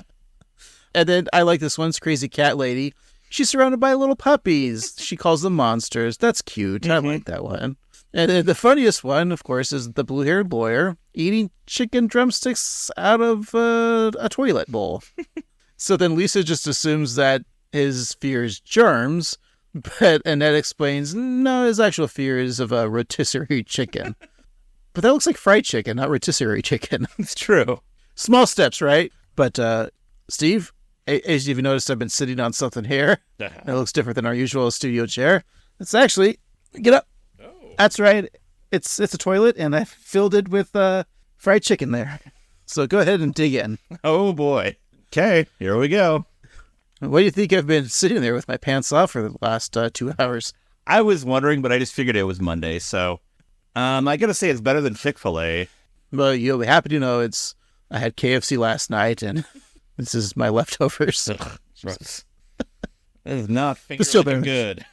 S2: And then I like this one's crazy cat lady. She's surrounded by little puppies. She calls them monsters. That's cute. I like that one. And then the funniest one, of course, is the blue-haired lawyer eating chicken drumsticks out of a toilet bowl. So then Lisa just assumes that his fear is germs, but Annette explains, no, his actual fear is of a rotisserie chicken. But that looks like fried chicken, not rotisserie chicken.
S1: It's true.
S2: Small steps, right? But Steve, as you've noticed, I've been sitting on something here. It looks different than our usual studio chair. It's actually, get up. Oh. That's right. It's a toilet, and I filled it with fried chicken there. So go ahead and dig in.
S1: Oh, boy. Okay, here we go.
S2: What do you think I've been sitting there with my pants off for the last 2 hours?
S1: I was wondering, but I just figured it was Monday, so I gotta say it's better than Chick-fil-A.
S2: Well, you'll be happy to know I had KFC last night, and this is my leftovers.
S1: Gross. That is not
S2: still better.
S1: good.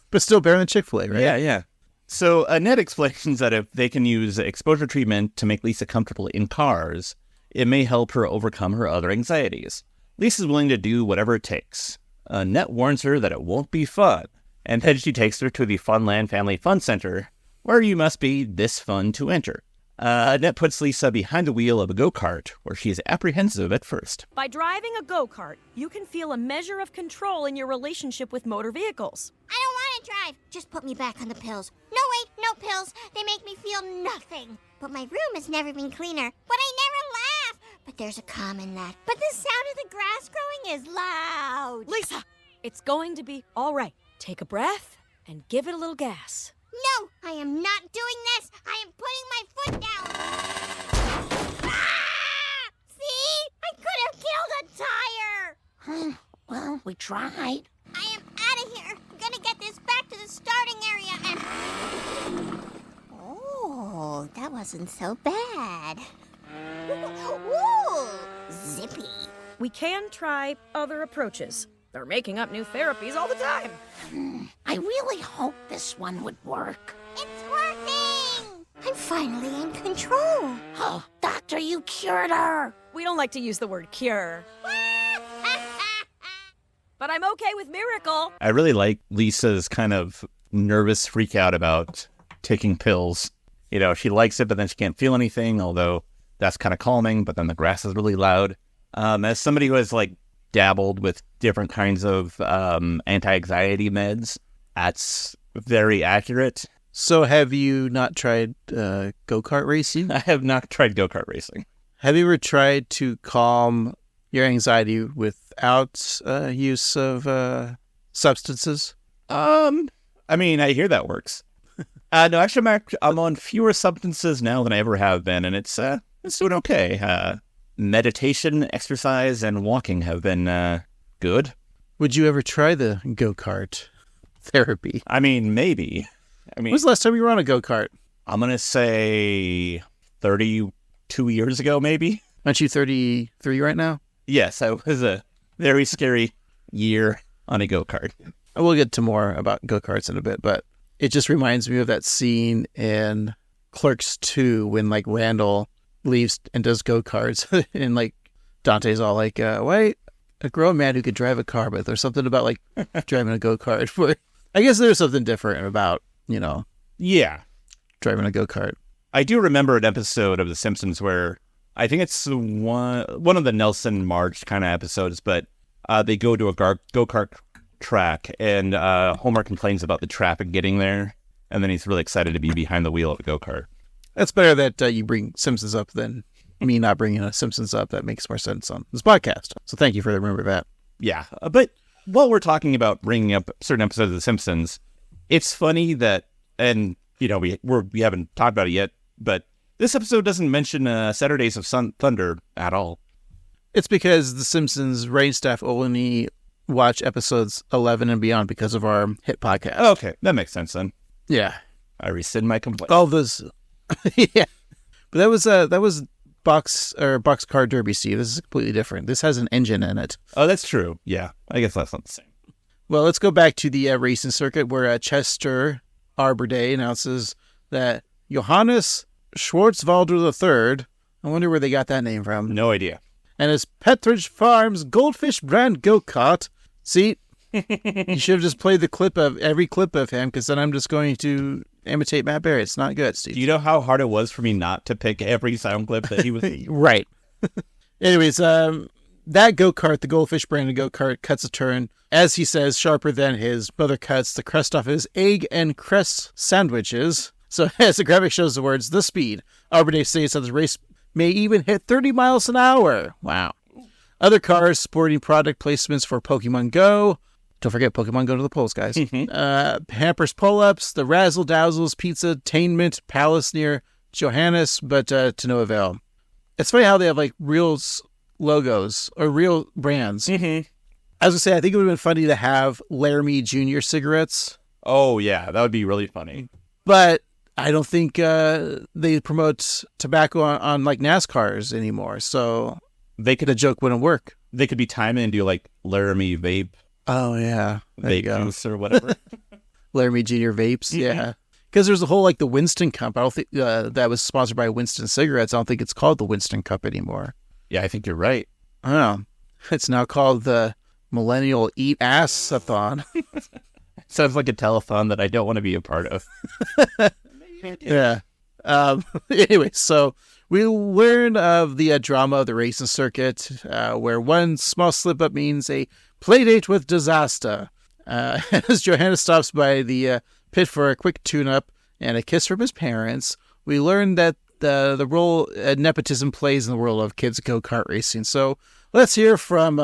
S2: But still better than Chick-fil-A, right?
S1: Yeah. So Annette explains that if they can use exposure treatment to make Lisa comfortable in cars, it may help her overcome her other anxieties. Lisa's willing to do whatever it takes. Annette warns her that it won't be fun, and then she takes her to the Funland Family Fun Center, where you must be this fun to enter. Annette puts Lisa behind the wheel of a go-kart, where she is apprehensive at first.
S4: By driving a go-kart, you can feel a measure of control in your relationship with motor vehicles.
S6: I don't want to drive. Just put me back on the pills. No, wait, no pills. They make me feel nothing. But my room has never been cleaner. But I never laugh. But there's a calm in that. But the sound of the grass growing is loud.
S4: Lisa, it's going to be all right. Take a breath and give it a little gas.
S6: No, I am not doing this. I am putting my foot down. Ah! See? I could have killed a tire.
S5: Well, we tried.
S6: I am out of here. I'm gonna get this back to the starting area and... Oh, that wasn't so bad. Ooh, zippy.
S4: We can try other approaches. They're making up new therapies all the time.
S5: I really hope this one would work.
S6: It's working. I'm finally in control.
S5: Oh, Doctor, you cured her.
S4: We don't like to use the word cure. But I'm okay with miracle.
S1: I really like Lisa's kind of nervous freak out about taking pills. You know, she likes it, but then she can't feel anything, although that's kind of calming, but then the grass is really loud. As somebody who has, like, dabbled with different kinds of anti-anxiety meds, that's very accurate.
S2: So have you not tried go-kart racing?
S1: I have not tried go-kart racing.
S2: Have you ever tried to calm your anxiety without use of substances?
S1: I mean, I hear that works. No, actually, I'm on fewer substances now than I ever have been, and it's doing okay. Meditation, exercise, and walking have been good.
S2: Would you ever try the go-kart therapy?
S1: I mean, maybe.
S2: When was the last time you were on a go-kart?
S1: I'm going to say 32 years ago, maybe.
S2: Aren't you 33 right now?
S1: Yes, I was a very scary year on a go-kart.
S2: We'll get to more about go-karts in a bit, but it just reminds me of that scene in Clerks 2 when, like, Randall leaves and does go-karts, and, like, Dante's all like, wait, a grown man who could drive a car, but there's something about, like, driving a go-kart where I guess there's something different about, you know,
S1: yeah,
S2: driving a go-kart.
S1: I do remember an episode of The Simpsons where I think it's one of the Nelson Marge kind of episodes, but they go to a go-kart track, and Homer complains about the traffic getting there, and then he's really excited to be behind the wheel of a go-kart.
S2: That's better that you bring Simpsons up than me not bringing a Simpsons up. That makes more sense on this podcast. So thank you for remembering that.
S1: Yeah, but while we're talking about bringing up certain episodes of The Simpsons, it's funny that, and you know, we haven't talked about it yet, but this episode doesn't mention Saturdays of Thunder at all.
S2: It's because The Simpsons writing staff only watch episodes 11 and beyond because of our hit podcast.
S1: Okay, that makes sense then.
S2: Yeah.
S1: I rescind my complaint.
S2: All those. Yeah. But that was boxcar derby, Steve. This is completely different. This has an engine in it.
S1: Oh, that's true. Yeah, I guess that's not the same.
S2: Well, let's go back to the racing circuit where Chester Arbor Day announces that Johannes Schwarzwalder III, I wonder where they got that name from,
S1: No idea.
S2: and his Petridge Farms Goldfish brand go-kart. See, you should have just played every clip of him, because then I'm just going to imitate Matt Berry. It's not good, Steve.
S1: Do you know how hard it was for me not to pick every sound clip that he was...
S2: Right. Anyways, that go-kart, the Goldfish branded go-kart, cuts a turn, as he says, sharper than his brother cuts the crust off his egg and crust sandwiches. So as the graphic shows the words, the speed, Arbor Day states that the race may even hit 30 miles an hour. Wow. Other cars sporting product placements for Pokemon Go. Don't forget Pokemon Go to the polls, guys. Hampers pull-ups, the Razzle Dazzles Pizza Tainment Palace near Johannes, but to no avail. It's funny how they have like real logos or real brands.
S1: Mm-hmm.
S2: I was going to say, I think it would have been funny to have Laramie Jr. cigarettes,
S1: Oh, yeah, that would be really funny.
S2: but I don't think they promote tobacco on like NASCARs anymore, so
S1: They could
S2: the joke wouldn't work.
S1: they could be timing and do like Laramie vape,
S2: Oh, yeah. There you
S1: vape
S2: go.
S1: juice or whatever.
S2: Laramie Jr. vapes, yeah. Because there's a whole, like, the Winston Cup. I don't think that was sponsored by Winston Cigarettes. I don't think it's called the Winston Cup anymore.
S1: Yeah, I think you're right.
S2: I don't know. It's now called the Millennial Eat Ass-a-thon.
S1: Sounds like a telethon that I don't want to be a part of.
S2: Yeah. Anyway, so we learn of the drama of the racing circuit, where one small slip-up means a playdate with disaster. As Johannes stops by the pit for a quick tune-up and a kiss from his parents, we learn that the role nepotism plays in the world of kids go-kart racing. So let's hear from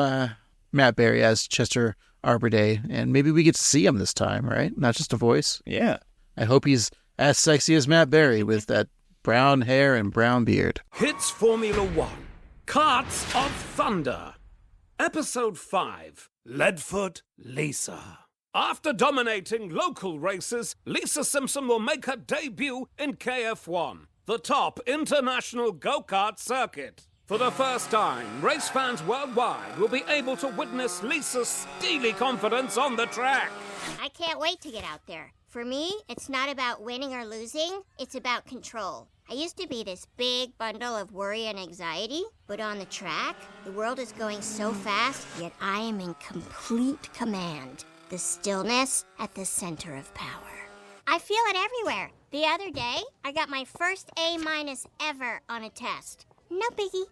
S2: Matt Berry as Chester Arbor Day, and maybe we get to see him this time, right? Not just a voice.
S1: Yeah.
S2: I hope he's as sexy as Matt Berry with that brown hair and brown beard.
S3: Hits Formula One. Carts of Thunder. Episode 5. Leadfoot Lisa. After dominating local races, Lisa Simpson will make her debut in KF1, the top international go-kart circuit. For the first time, race fans worldwide will be able to witness Lisa's steely confidence on the track.
S6: I can't wait to get out there. For me, it's not about winning or losing, it's about control. I used to be this big bundle of worry and anxiety, but on the track, the world is going so fast, yet I am in complete command. The stillness at the center of power. I feel it everywhere. The other day, I got my first A- ever on a test. No biggie.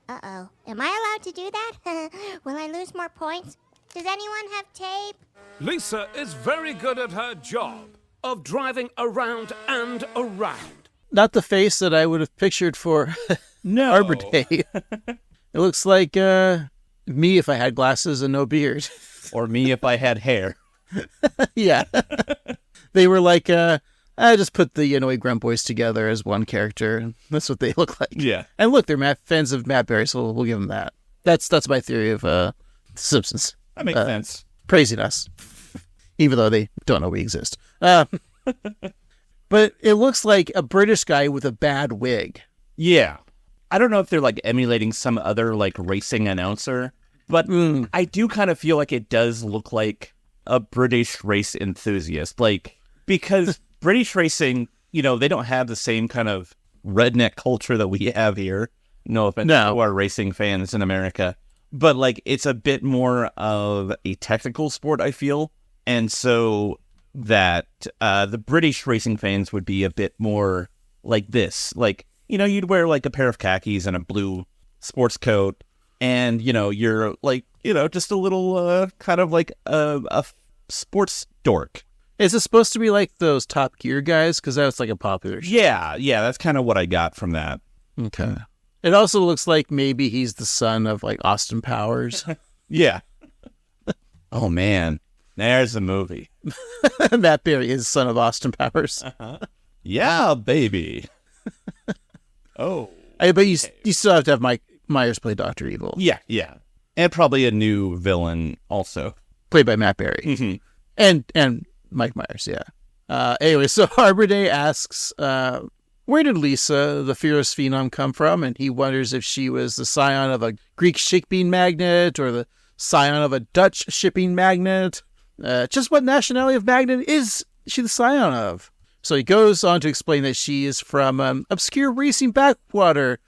S6: Uh-oh. Am I allowed to do that? Will I lose more points? Does anyone have tape?
S3: Lisa is very good at her job of driving around and around.
S2: Not the face that I would have pictured for
S1: No.
S2: Arbor Day. It looks like me if I had glasses and no beard.
S1: Or me if I had hair.
S2: Yeah. They were like, I just put the Inouye Grunt Boys together as one character. That's what they look like.
S1: Yeah.
S2: And look, they're fans of Matt Berry, so we'll give them that. That's my theory of Simpsons.
S1: That makes sense.
S2: Praising us, even though they don't know we exist. But it looks like a British guy with a bad wig.
S1: Yeah. I don't know if they're like emulating some other like racing announcer, but I do kind of feel like it does look like a British race enthusiast. Like, because British racing, you know, they don't have the same kind of redneck culture that we have here. No offense to our racing fans in America. But like, it's a bit more of a technical sport, I feel. And so that the British racing fans would be a bit more like this. Like, you know, you'd wear like a pair of khakis and a blue sports coat. And, you know, you're like, you know, just a little kind of like a sports dork.
S2: Is it supposed to be like those Top Gear guys? Because that was like a popular show.
S1: Yeah, that's kind of what I got from that.
S2: Okay. It also looks like maybe he's the son of like Austin Powers.
S1: Yeah. Oh, man. There's the movie.
S2: Matt Berry is son of Austin Powers.
S1: Yeah, baby. Oh.
S2: But you still have to have Mike Myers play Dr. Evil.
S1: Yeah. And probably a new villain also.
S2: Played by Matt Berry.
S1: Mm-hmm.
S2: And Mike Myers, yeah. Anyway, so Arbor Day asks, where did Lisa, the fearless phenom, come from? And he wonders if she was the scion of a Greek shipping magnate or the scion of a Dutch shipping magnate. Just what nationality of magnate is she the scion of? So he goes on to explain that she is from an obscure racing backwater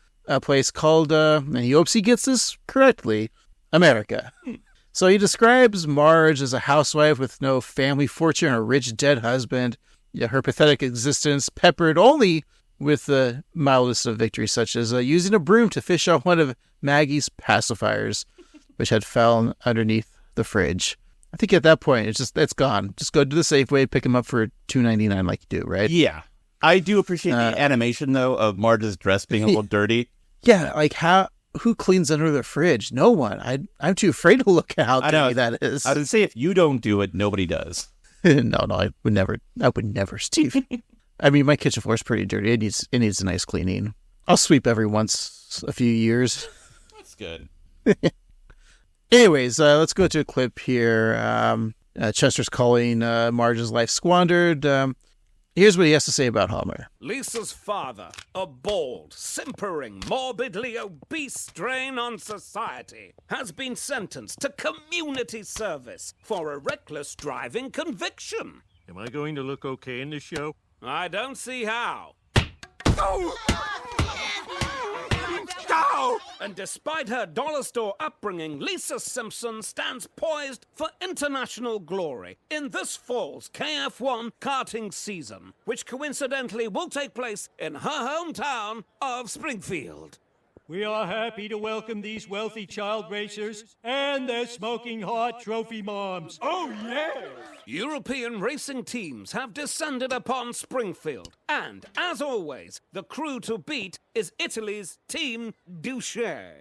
S2: place called, and he hopes he gets this correctly, America. So he describes Marge as a housewife with no family fortune and a rich dead husband. Yeah, her pathetic existence peppered only with the mildest of victories, such as using a broom to fish out one of Maggie's pacifiers, which had fallen underneath the fridge. I think at that point, it's gone. Just go to the Safeway, pick them up for $2.99 like you do, right?
S1: Yeah. I do appreciate the animation, though, of Marge's dress being a little dirty.
S2: Yeah, like who cleans under the fridge? No one. I'm too afraid to look at how dirty that is.
S1: I would say if you don't do it, nobody does.
S2: No, I would never, Steve. I mean, my kitchen floor is pretty dirty. It needs a nice cleaning. I'll sweep every once a few years.
S1: That's good.
S2: Anyways, let's go to a clip here. Chester's calling Marge's life squandered. Here's what he has to say about Homer.
S3: Lisa's father, a bald, simpering, morbidly obese drain on society, has been sentenced to community service for a reckless driving conviction.
S7: Am I going to look okay in this show?
S3: I don't see how. And despite her dollar store upbringing, Lisa Simpson stands poised for international glory in this fall's KF1 karting season, which coincidentally will take place in her hometown of Springfield.
S7: We are happy to welcome these wealthy child racers and their smoking hot trophy moms. Oh, yeah!
S3: European racing teams have descended upon Springfield, and, as always, the crew to beat is Italy's Team Duché.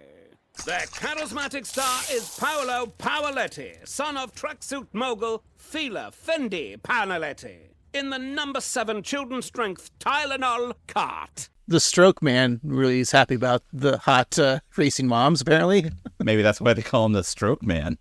S3: Their charismatic star is Paolo Paoletti, son of tracksuit mogul Fila Fendi Paoletti, in the number 7 children's strength Tylenol cart.
S2: The stroke man really is happy about the hot racing moms, apparently.
S1: Maybe that's why they call him the stroke man.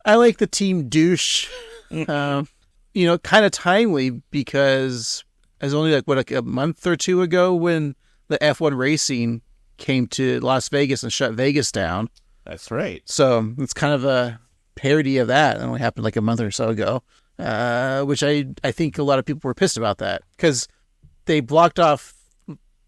S2: I like the Team Douche. Kind of timely because it was only like a month or two ago when the F1 racing came to Las Vegas and shut Vegas down.
S1: That's right.
S2: So it's kind of a parody of that. It only happened like a month or so ago, which I think a lot of people were pissed about that because they blocked off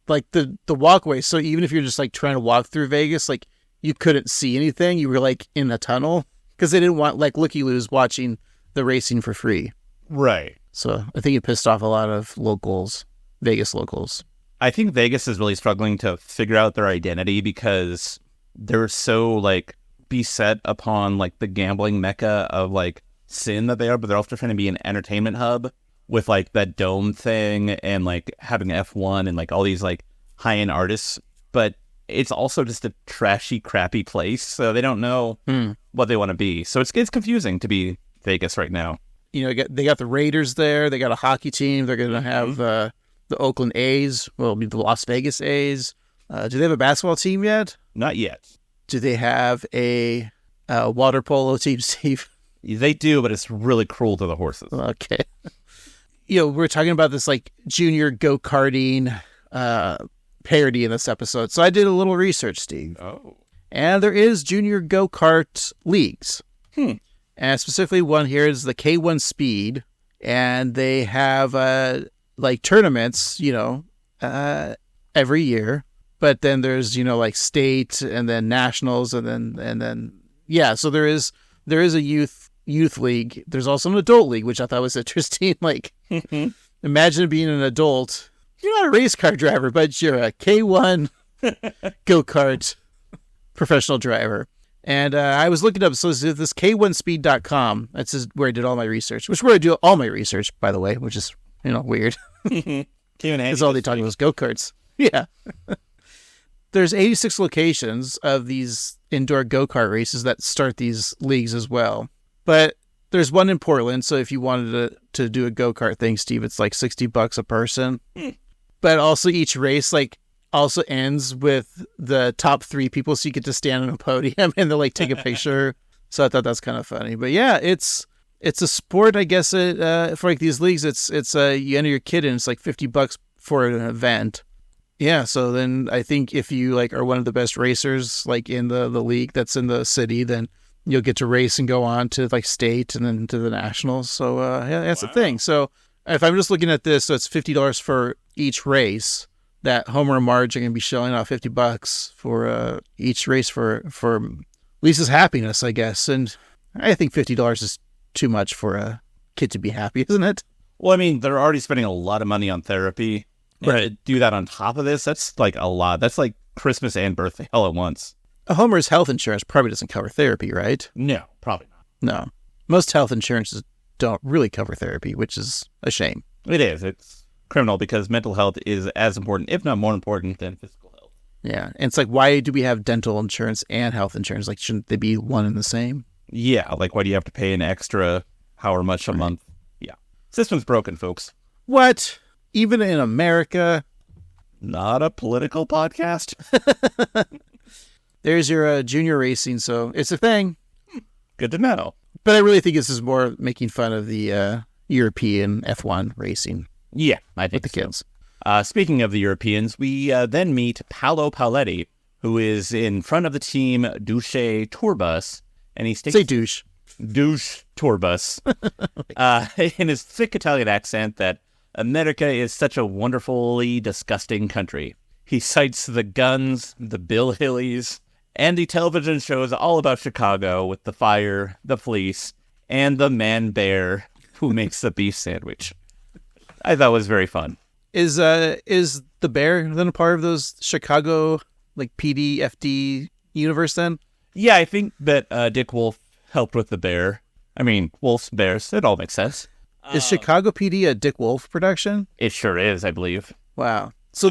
S2: like the walkway. So even if you're just like trying to walk through Vegas, like you couldn't see anything. You were like in a tunnel because they didn't want like looky-loos watching the racing for free.
S1: Right.
S2: So I think it pissed off a lot of locals, Vegas locals.
S1: I think Vegas is really struggling to figure out their identity because they're so like beset upon like the gambling mecca of like sin that they are, but they're also trying to be an entertainment hub with like that dome thing and like having F1 and like all these like high-end artists, but it's also just a trashy, crappy place. So they don't know what they want to be. So it's confusing to be Vegas right now.
S2: You know, they got the Raiders there. They got a hockey team. They're going to have the Oakland A's. Well, it'll be the Las Vegas A's. Do they have a basketball team yet?
S1: Not yet.
S2: Do they have a water polo team, Steve?
S1: They do, but it's really cruel to the horses.
S2: Okay. We're talking about this like junior go-karting parody in this episode. So I did a little research, Steve.
S1: Oh. And
S2: there is junior go-kart leagues. And specifically one here is the K1 Speed. And they have like tournaments, every year. But then there's, like state and then nationals and then so there is a youth league. There's also an adult league, which I thought was interesting. Like, imagine being an adult. You're not a race car driver, but you're a K1 go-kart professional driver. And I was looking up, so this K1speed.com, that's just where I did all my research, which is where I do all my research, by the way, which is, weird. Because all they talk about is go-karts. Yeah. There's 86 locations of these indoor go-kart races that start these leagues as well. But there's one in Portland, so if you wanted to do a go-kart thing, Steve, it's like $60 a person. But also each race, like also ends with the top 3 people, so you get to stand on a podium and they'll like take a picture. So I thought that's kind of funny. But yeah, it's a sport, I guess. For like these leagues, it's you enter your kid in, it's like $50 for an event. Yeah, so then I think if you like are one of the best racers like in the league that's in the city, then you'll get to race and go on to like state and then to the nationals. So yeah, that's the thing. So if I'm just looking at this, so it's $50 for each race. That Homer and Marge are going to be shelling out $50 for each race for Lisa's happiness, I guess. And I think $50 is too much for a kid to be happy, isn't it?
S1: Well, I mean, they're already spending a lot of money on therapy.
S2: Right.
S1: And to do that on top of this, that's like a lot. That's like Christmas and birthday all at once.
S2: Homer's health insurance probably doesn't cover therapy, right?
S1: No, probably not.
S2: No. Most health insurances don't really cover therapy, which is a shame.
S1: It is. It's criminal because mental health is as important, if not more important, than physical health.
S2: Yeah. And it's like, why do we have dental insurance and health insurance? Like, shouldn't they be one and the same?
S1: Yeah. Like, why do you have to pay an extra however much a month? Yeah. System's broken, folks.
S2: What? Even in America?
S1: Not a political podcast.
S2: There's your junior racing, so it's a thing.
S1: Good to know.
S2: But I really think this is more making fun of the European F1 racing.
S1: Yeah, I think
S2: with the kids.
S1: Speaking of the Europeans, we then meet Paolo Paletti, who is in front of the team Douche Tourbus, and he states...
S2: Say douche.
S1: Douche Tourbus. In his thick Italian accent that America is such a wonderfully disgusting country. He cites the guns, the Bill Hillies, and the television shows all about Chicago with the fire, the police, and the man bear who makes the beef sandwich. I thought it was very fun.
S2: Is the bear then a part of those Chicago like PD FD universe then?
S1: Yeah, I think that Dick Wolf helped with the bear. I mean, wolves, bears, it all makes sense.
S2: Is Chicago PD a Dick Wolf production?
S1: It sure is, I believe.
S2: Wow. So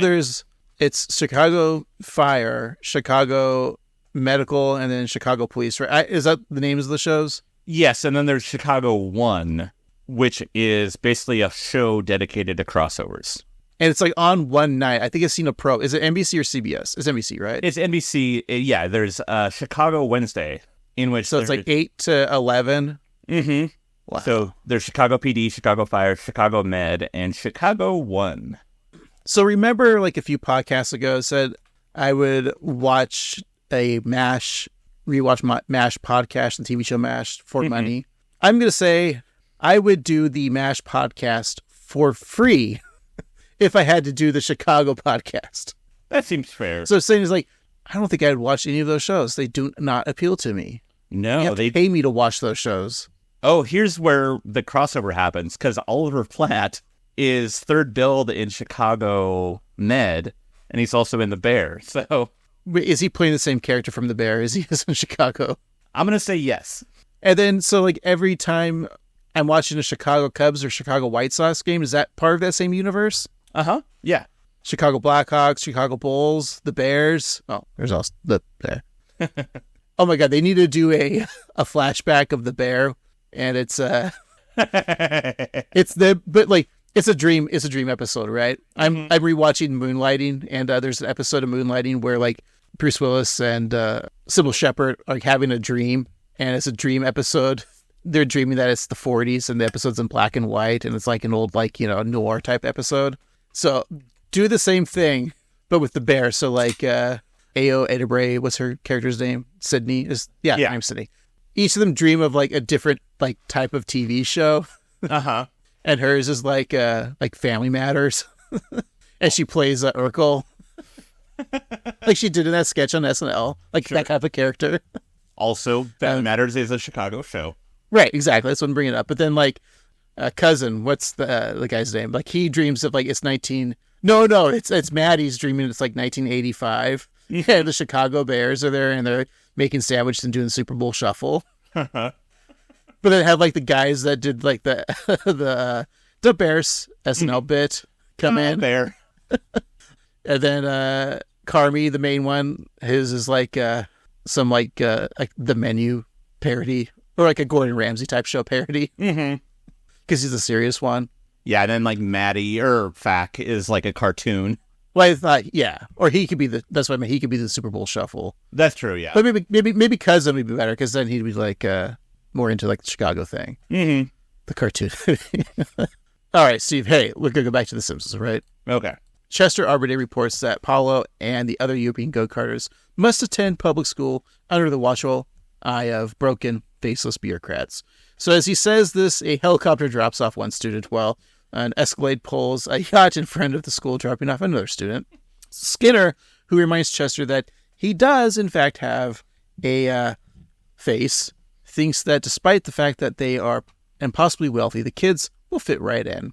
S2: it's Chicago Fire, Chicago Medical, and then Chicago Police, right? Is that the names of the shows?
S1: Yes, and then there's Chicago One, which is basically a show dedicated to crossovers.
S2: And it's like on one night. I think I've seen a pro. Is it NBC or CBS? It's NBC, right?
S1: It's NBC. Yeah, there's Chicago Wednesday, in which...
S2: So it's like 8 to 11?
S1: Mm-hmm.
S2: Wow.
S1: So there's Chicago PD, Chicago Fire, Chicago Med, and Chicago One.
S2: So remember like a few podcasts ago said I would watch a MASH, rewatch my MASH podcast, the TV show MASH for money. I'm going to say I would do the MASH podcast for free if I had to do the Chicago podcast.
S1: That seems fair.
S2: So saying is like, I don't think I'd watch any of those shows. They do not appeal to me.
S1: No,
S2: you have to pay me to watch those shows.
S1: Oh, here's where the crossover happens, because Oliver Platt is third billed in Chicago Med, and he's also in The Bear. So,
S2: wait, is he playing the same character from The Bear as he is in Chicago?
S1: I'm going to say yes.
S2: And then, so like every time I'm watching a Chicago Cubs or Chicago White Sox game, is that part of that same universe?
S1: Uh-huh. Yeah.
S2: Chicago Blackhawks, Chicago Bulls, the Bears. Oh, there's also the Bear. Oh my God, they need to do a flashback of the Bear, and it's it's a dream episode, right? I'm rewatching Moonlighting, and there's an episode of Moonlighting where like Bruce Willis and Sybil Shepherd are like, having a dream, and it's a dream episode. They're dreaming that it's the 40s, and the episode's in black and white, and it's like an old noir type episode. So do the same thing, but with the Bear. So like Ayo Edebray, what's her character's name? Sydney I'm Sydney. Each of them dream of like a different like type of TV show.
S1: Uh-huh.
S2: And hers is like Family Matters. And she plays Urkel. Like she did in that sketch on SNL. Like that kind of a character. Also,
S1: Family Matters is a Chicago show.
S2: Right, exactly. That's what I'm bringing up. But then like Cousin, what's the guy's name? Like he dreams of like it's it's Maddie's dreaming it's like 1985. Yeah, the Chicago Bears are there and they're making sandwiches and doing the Super Bowl shuffle. But then have like the guys that did like the Bears SNL bit come in.
S1: Bear.
S2: And then Carmi, the main one, his is like some like the Menu parody or like a Gordon Ramsay type show parody.
S1: Mm-hmm.
S2: Because he's the serious one.
S1: Yeah, and then like Maddie or Fack is like a cartoon.
S2: Well, I thought, yeah. Or he could be that's what I mean. He could be the Super Bowl Shuffle.
S1: That's true, yeah.
S2: But maybe Cousin would be better, because then he'd be like more into like the Chicago thing.
S1: Mm-hmm.
S2: The cartoon. All right, Steve, hey, we're going to go back to The Simpsons, right?
S1: Okay.
S2: Chester Arbiter reports that Paulo and the other European go-karters must attend public school under the watchful eye of broken, faceless bureaucrats. So as he says this, a helicopter drops off one student while an Escalade pulls a yacht in front of the school, dropping off another student. Skinner, who reminds Chester that he does, in fact, have a face, thinks that despite the fact that they are impossibly wealthy, the kids will fit right in.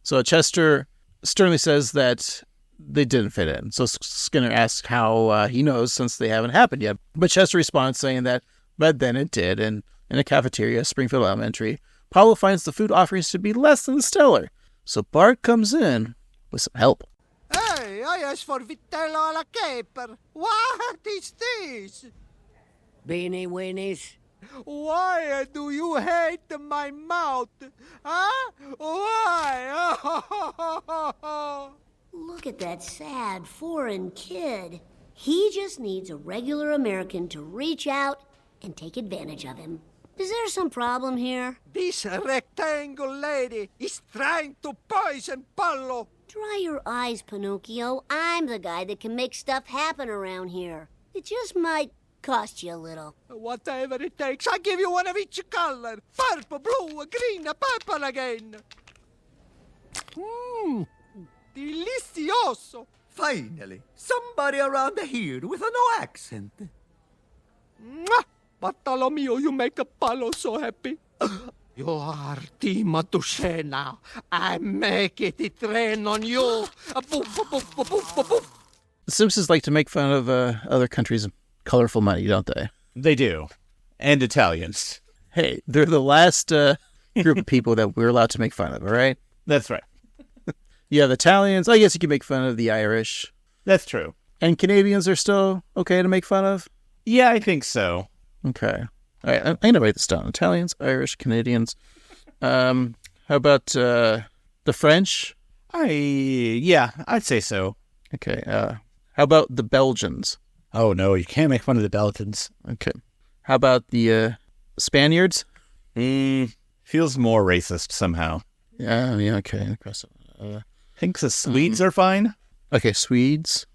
S2: So Chester sternly says that they didn't fit in. So Skinner asks how he knows, since they haven't happened yet. But Chester responds saying that, but then it did. And in a cafeteria, Springfield Elementary, Paulo finds the food offerings to be less than stellar. So Bart comes in with some help.
S8: Hey, I asked for vitello alla caper. What is this?
S9: Beanie weenies.
S8: Why do you hate my mouth? Huh? Why?
S9: Look at that sad foreign kid. He just needs a regular American to reach out and take advantage of him. Is there some problem here?
S8: This rectangle lady is trying to poison Paulo.
S9: Dry your eyes, Pinocchio. I'm the guy that can make stuff happen around here. It just might cost you a little.
S8: Whatever it takes, I give you one of each color. Purple, blue, green, purple again. Delicioso.
S10: Finally, somebody around here with a no accent.
S8: Mwah! Bartolomeo, you make a Paulo so happy. You are Team Matusena. I make it a train on you.
S2: The Simpsons like to make fun of other countries' colorful money, don't they?
S1: They do. And Italians.
S2: Hey, they're the last group of people that we're allowed to make fun of, all right?
S1: That's right.
S2: Yeah, the Italians, I guess you can make fun of the Irish.
S1: That's true.
S2: And Canadians are still okay to make fun of?
S1: Yeah, I think so.
S2: Okay. All right, I'm going to write this down. Italians, Irish, Canadians. How about the French?
S1: Yeah, I'd say so.
S2: Okay. How about the Belgians?
S1: Oh, no, you can't make fun of the Belgians.
S2: Okay. How about the Spaniards?
S1: Feels more racist somehow.
S2: Yeah, okay.
S1: I think the Swedes are fine.
S2: Okay, Swedes.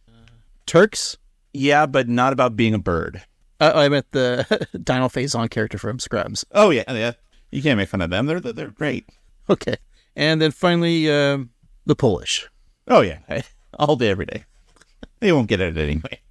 S2: Turks?
S1: Yeah, but not about being a bird.
S2: I meant the Donald Faison character from Scrubs.
S1: Oh, yeah. You can't make fun of them. They're great.
S2: Okay. And then finally, the Polish.
S1: Oh, yeah. All day, every day. They won't get it anyway.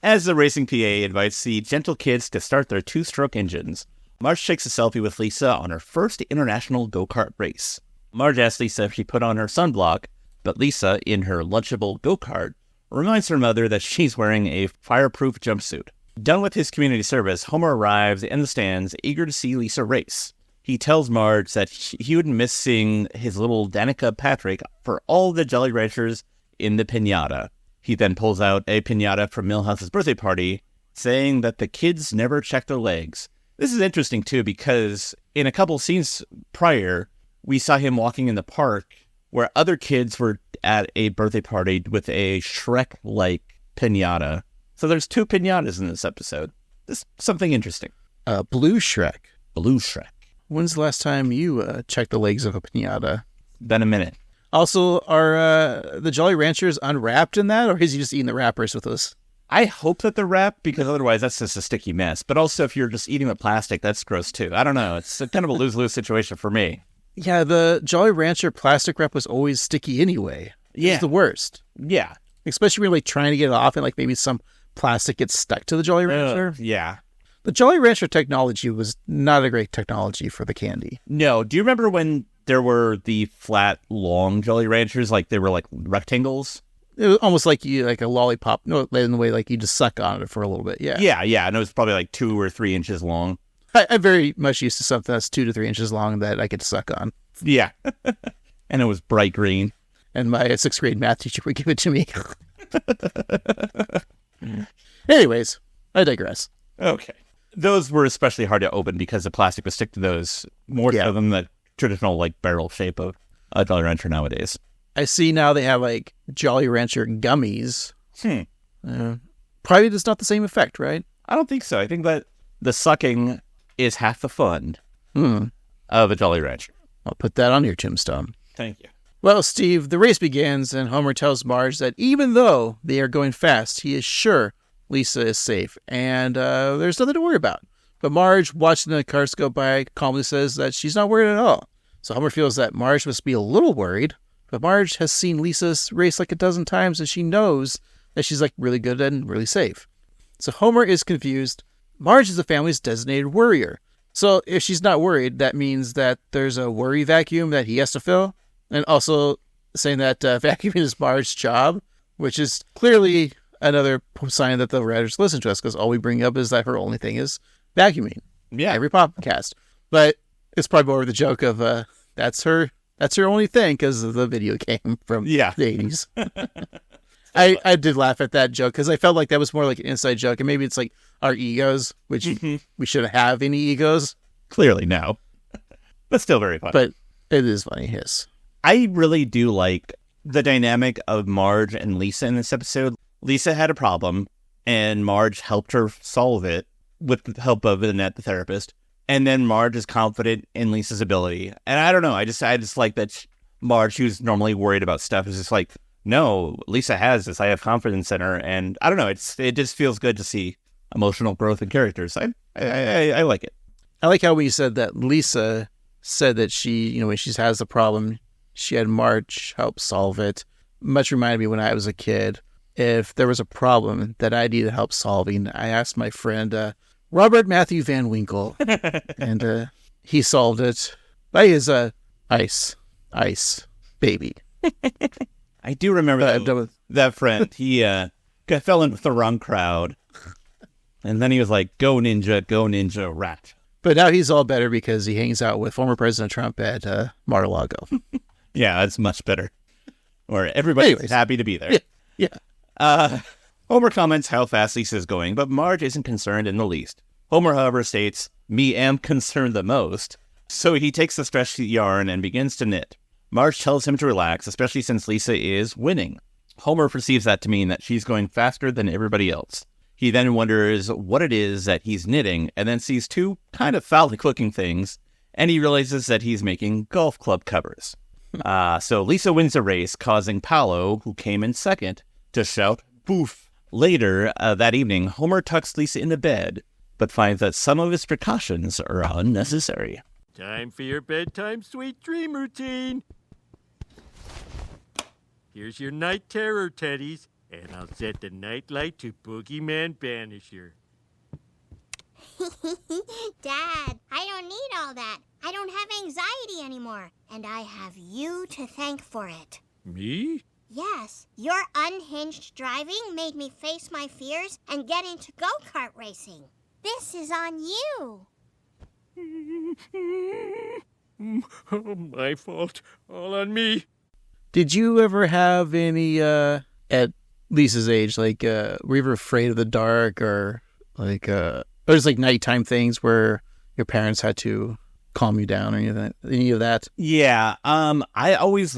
S1: As the racing PA invites the gentle kids to start their two-stroke engines, Marge takes a selfie with Lisa on her first international go-kart race. Marge asks Lisa if she put on her sunblock, but Lisa, in her Lunchable go-kart, reminds her mother that she's wearing a fireproof jumpsuit. Done with his community service, Homer arrives in the stands, eager to see Lisa race. He tells Marge that he wouldn't miss seeing his little Danica Patrick for all the Jolly Ranchers in the piñata. He then pulls out a piñata from Milhouse's birthday party, saying that the kids never check their legs. This is interesting, too, because in a couple scenes prior, we saw him walking in the park where other kids were at a birthday party with a Shrek-like piñata. So there's two piñatas in this episode. This is something interesting.
S2: Blue Shrek.
S1: Blue Shrek.
S2: When's the last time you checked the legs of a piñata?
S1: Been a minute.
S2: Also, are the Jolly Ranchers unwrapped in that, or is he just eating the wrappers with us?
S1: I hope that they're wrapped, because otherwise that's just a sticky mess. But also, if you're just eating the plastic, that's gross too. I don't know. It's kind of a lose-lose situation for me.
S2: Yeah, the Jolly Rancher plastic wrap was always sticky anyway.
S1: Yeah.
S2: It's the worst.
S1: Yeah.
S2: Especially when you're like trying to get it off and like maybe some plastic gets stuck to the Jolly Rancher.
S1: Yeah.
S2: The Jolly Rancher technology was not a great technology for the candy.
S1: No. Do you remember when there were the flat, long Jolly Ranchers? Like they were like rectangles?
S2: It was almost like a lollipop. No, in the way like you just suck on it for a little bit. Yeah.
S1: Yeah. And it was probably like 2 or 3 inches long.
S2: I'm very much used to something that's 2 to 3 inches long that I could suck on.
S1: Yeah. And it was bright green.
S2: And my 6th grade math teacher would give it to me. Anyways, I digress.
S1: Okay. Those were especially hard to open because the plastic would stick to those more so than the traditional like barrel shape of a Jolly Rancher nowadays.
S2: I see now they have like Jolly Rancher gummies. Probably just not the same effect, right?
S1: I don't think so. I think that the sucking is half the fun of a Jolly Rancher.
S2: I'll put that on your tombstone.
S1: Thank you.
S2: Well, Steve, the race begins, and Homer tells Marge that even though they are going fast, he is sure Lisa is safe, and there's nothing to worry about. But Marge, watching the cars go by, calmly says that she's not worried at all. So Homer feels that Marge must be a little worried, but Marge has seen Lisa race like a dozen times, and she knows that she's like really good and really safe. So Homer is confused. Marge is the family's designated worrier. So if she's not worried, that means that there's a worry vacuum that he has to fill. And also saying that vacuuming is Marge's job, which is clearly another sign that the writers listen to us, because all we bring up is that her only thing is vacuuming.
S1: Yeah.
S2: Every podcast. But it's probably more of the joke of that's her only thing because of the video game from the 80s. I did laugh at that joke because I felt like that was more like an inside joke, and maybe it's like our egos, which we shouldn't have any egos.
S1: Clearly no. But still very funny.
S2: But it is funny, yes.
S1: I really do like the dynamic of Marge and Lisa in this episode. Lisa had a problem, and Marge helped her solve it with the help of Annette, the therapist. And then Marge is confident in Lisa's ability. And I don't know, I just like that Marge, who's normally worried about stuff, is just like, no, Lisa has this. I have confidence in her. And I don't know, it just feels good to see emotional growth in characters. I like it.
S2: I like how we said that Lisa said that she, when she has a problem, she had Marge help solve it. Much reminded me when I was a kid. If there was a problem that I needed help solving, I asked my friend Robert Matthew Van Winkle, and he solved it by his ice baby.
S1: I do remember that friend. He fell in with the wrong crowd, and then he was like, "Go ninja, rat."
S2: But now he's all better because he hangs out with former President Trump at Mar-a-Lago.
S1: Yeah, that's much better. Or everybody's happy to be there.
S2: Yeah.
S1: Homer comments how fast Lisa is going, but Marge isn't concerned in the least. Homer, however, states, "Me am concerned the most." So he takes the stretched yarn and begins to knit. Marge tells him to relax, especially since Lisa is winning. Homer perceives that to mean that she's going faster than everybody else. He then wonders what it is that he's knitting, and then sees two kind of phallic-looking things, and he realizes that he's making golf club covers. So Lisa wins the race, causing Paolo, who came in second, to shout, "Boof." Later that evening, Homer tucks Lisa into bed, but finds that some of his precautions are unnecessary.
S7: Time for your bedtime sweet dream routine. Here's your night terror, teddies, and I'll set the nightlight to Boogeyman Banisher.
S6: Dad, I don't need all that. I don't have anxiety anymore, and I have you to thank for it.
S7: Me?
S6: Yes, your unhinged driving made me face my fears and get into go-kart racing. This is on you.
S7: Oh, my fault. All on me.
S2: Did you ever have any, at Lisa's age, like, were you ever afraid of the dark, or like, there's like nighttime things where your parents had to calm you down or any of that?
S1: Yeah, I always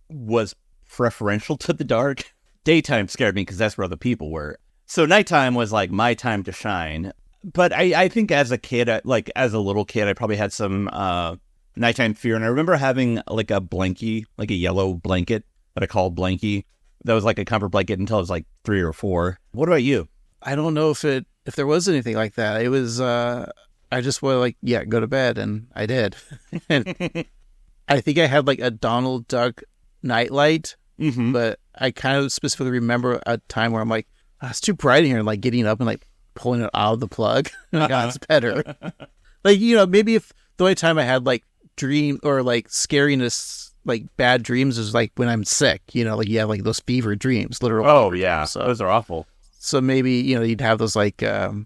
S1: was preferential to the dark. Daytime scared me because that's where other people were. So nighttime was like my time to shine. But I think as a kid, as a little kid, I probably had some nighttime fear. And I remember having like a blankie, like a yellow blanket that I called Blankie. That was like a comfort blanket until I was like 3 or 4. What about you?
S2: I don't know if there was anything like that. It was, I just was go to bed, and I did. And I think I had like a Donald Duck nightlight, but I kind of specifically remember a time where I'm like, it's too bright in here, and like getting up and like pulling it out of the plug. God, it's better. Maybe if the only time I had like dream or like scariness, like bad dreams, is like when I'm sick, you have like those fever dreams, literal.
S1: Oh yeah, so those are awful.
S2: So maybe you'd have those like where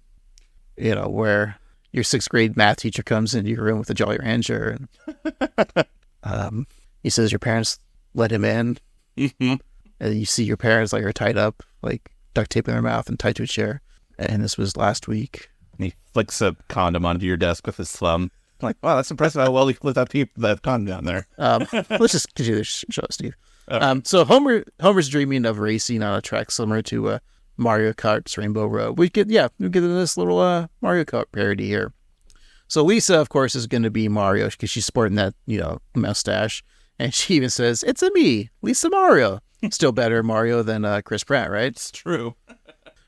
S2: your 6th grade math teacher comes into your room with a Jolly Rancher, and he says your parents let him in, and you see your parents are tied up, like duct tape in their mouth and tied to a chair. And this was last week.
S1: And he flicks a condom onto your desk with his thumb. I'm like, wow, that's impressive how well he flipped that condom down there.
S2: Let's just continue this show, Steve. So Homer's dreaming of racing on a track similar to Mario Kart's Rainbow Road. We get this little Mario Kart parody here. So Lisa, of course, is going to be Mario because she's sporting that, mustache. And she even says, "It's a me, Lisa Mario." Still better Mario than Chris Pratt, right?
S1: It's true.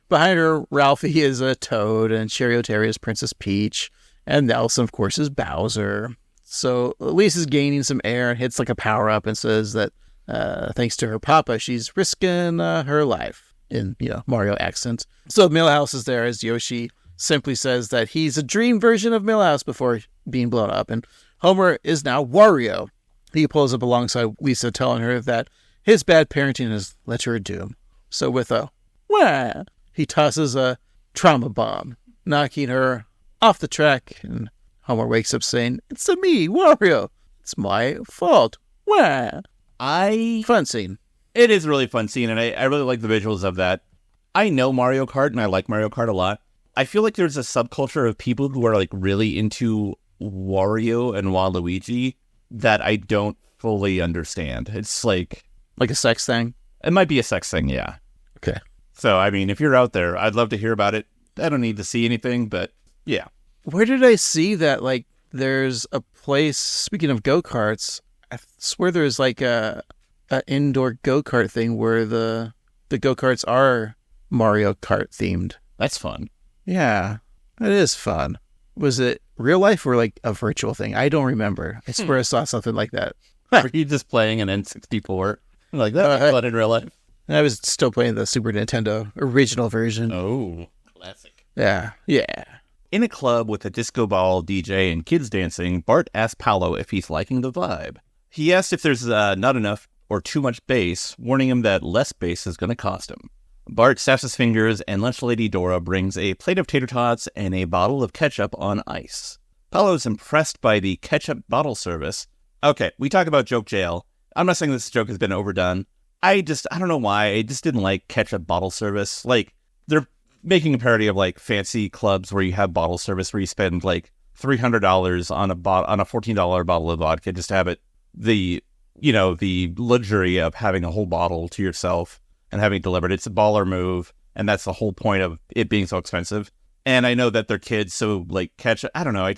S2: Behind her, Ralphie is a Toad, and Cherry O'Terry is Princess Peach, and Nelson, of course, is Bowser. So Lisa's gaining some air and hits like a power-up and says that thanks to her papa, she's risking her life in, Mario accent. So Milhouse is there as Yoshi simply says that he's a dream version of Milhouse before being blown up, and Homer is now Wario. He pulls up alongside Lisa, telling her that his bad parenting has led to her doom. So with a wah, he tosses a trauma bomb, knocking her off the track, and Homer wakes up saying, "It's a me, Wario. It's my fault. Wah." Fun scene.
S1: It is a really fun scene, and I really like the visuals of that. I know Mario Kart, and I like Mario Kart a lot. I feel like there's a subculture of people who are like really into Wario and Waluigi that I don't fully understand. It's like
S2: a sex thing?
S1: It might be a sex thing, yeah.
S2: Okay.
S1: So, I mean, if you're out there, I'd love to hear about it. I don't need to see anything, but yeah.
S2: Where did I see that? Like, there's a place, speaking of go-karts, I swear there's like a indoor go-kart thing where the go-karts are Mario Kart themed.
S1: That's fun.
S2: Yeah, it is fun. Was it real life or like a virtual thing? I don't remember. I swear I saw something like that.
S1: Were you just playing an N64? Like that fun in real life?
S2: I was still playing the Super Nintendo original version.
S1: Oh, classic.
S2: Yeah.
S1: In a club with a disco ball, DJ, and kids dancing, Bart asks Paolo if he's liking the vibe. He asks if there's not enough or too much bass, warning him that less bass is going to cost him. Bart snaps his fingers, and lunch lady Dora brings a plate of tater tots and a bottle of ketchup on ice. Paolo's impressed by the ketchup bottle service. Okay, we talk about joke jail. I'm not saying this joke has been overdone. I don't know why. I just didn't like ketchup bottle service. Like, they're making a parody of like fancy clubs where you have bottle service where you spend like $300 on a $14 bottle of vodka just to have it the luxury of having a whole bottle to yourself and having it delivered. It's a baller move, and that's the whole point of it being so expensive. And I know that they're kids, so like ketchup, I don't know.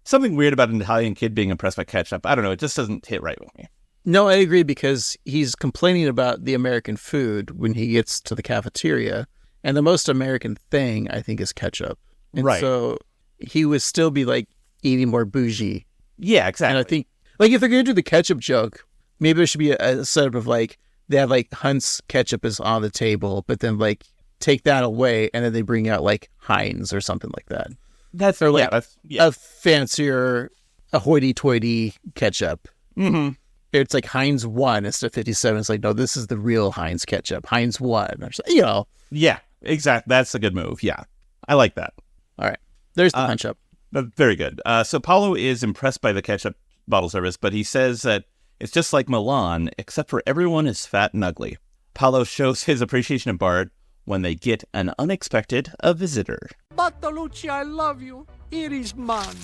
S1: Something weird about an Italian kid being impressed by ketchup. I don't know. It just doesn't hit right with me.
S2: No, I agree because he's complaining about the American food when he gets to the cafeteria. And the most American thing, I think, is ketchup. And
S1: right.
S2: So he would still be like eating more bougie.
S1: Yeah, exactly.
S2: And I think like if they're going to do the ketchup joke, maybe there should be a setup of like, they have like Hunt's ketchup is on the table, but then like take that away and then they bring out like Heinz or something like that.
S1: That's
S2: or like
S1: a
S2: fancier, a hoity-toity ketchup.
S1: Mm-hmm.
S2: It's like Heinz 1 instead of 57. It's like, no, this is the real Heinz ketchup. Heinz 1. Or,
S1: Yeah, exactly. That's a good move. Yeah, I like that.
S2: All right. There's the punch up.
S1: Very good. So Paolo is impressed by the ketchup bottle service, but he says that it's just like Milan, except for everyone is fat and ugly. Paolo shows his appreciation of Bart when they get an unexpected visitor.
S8: Bartolucci, I love you. Here is money.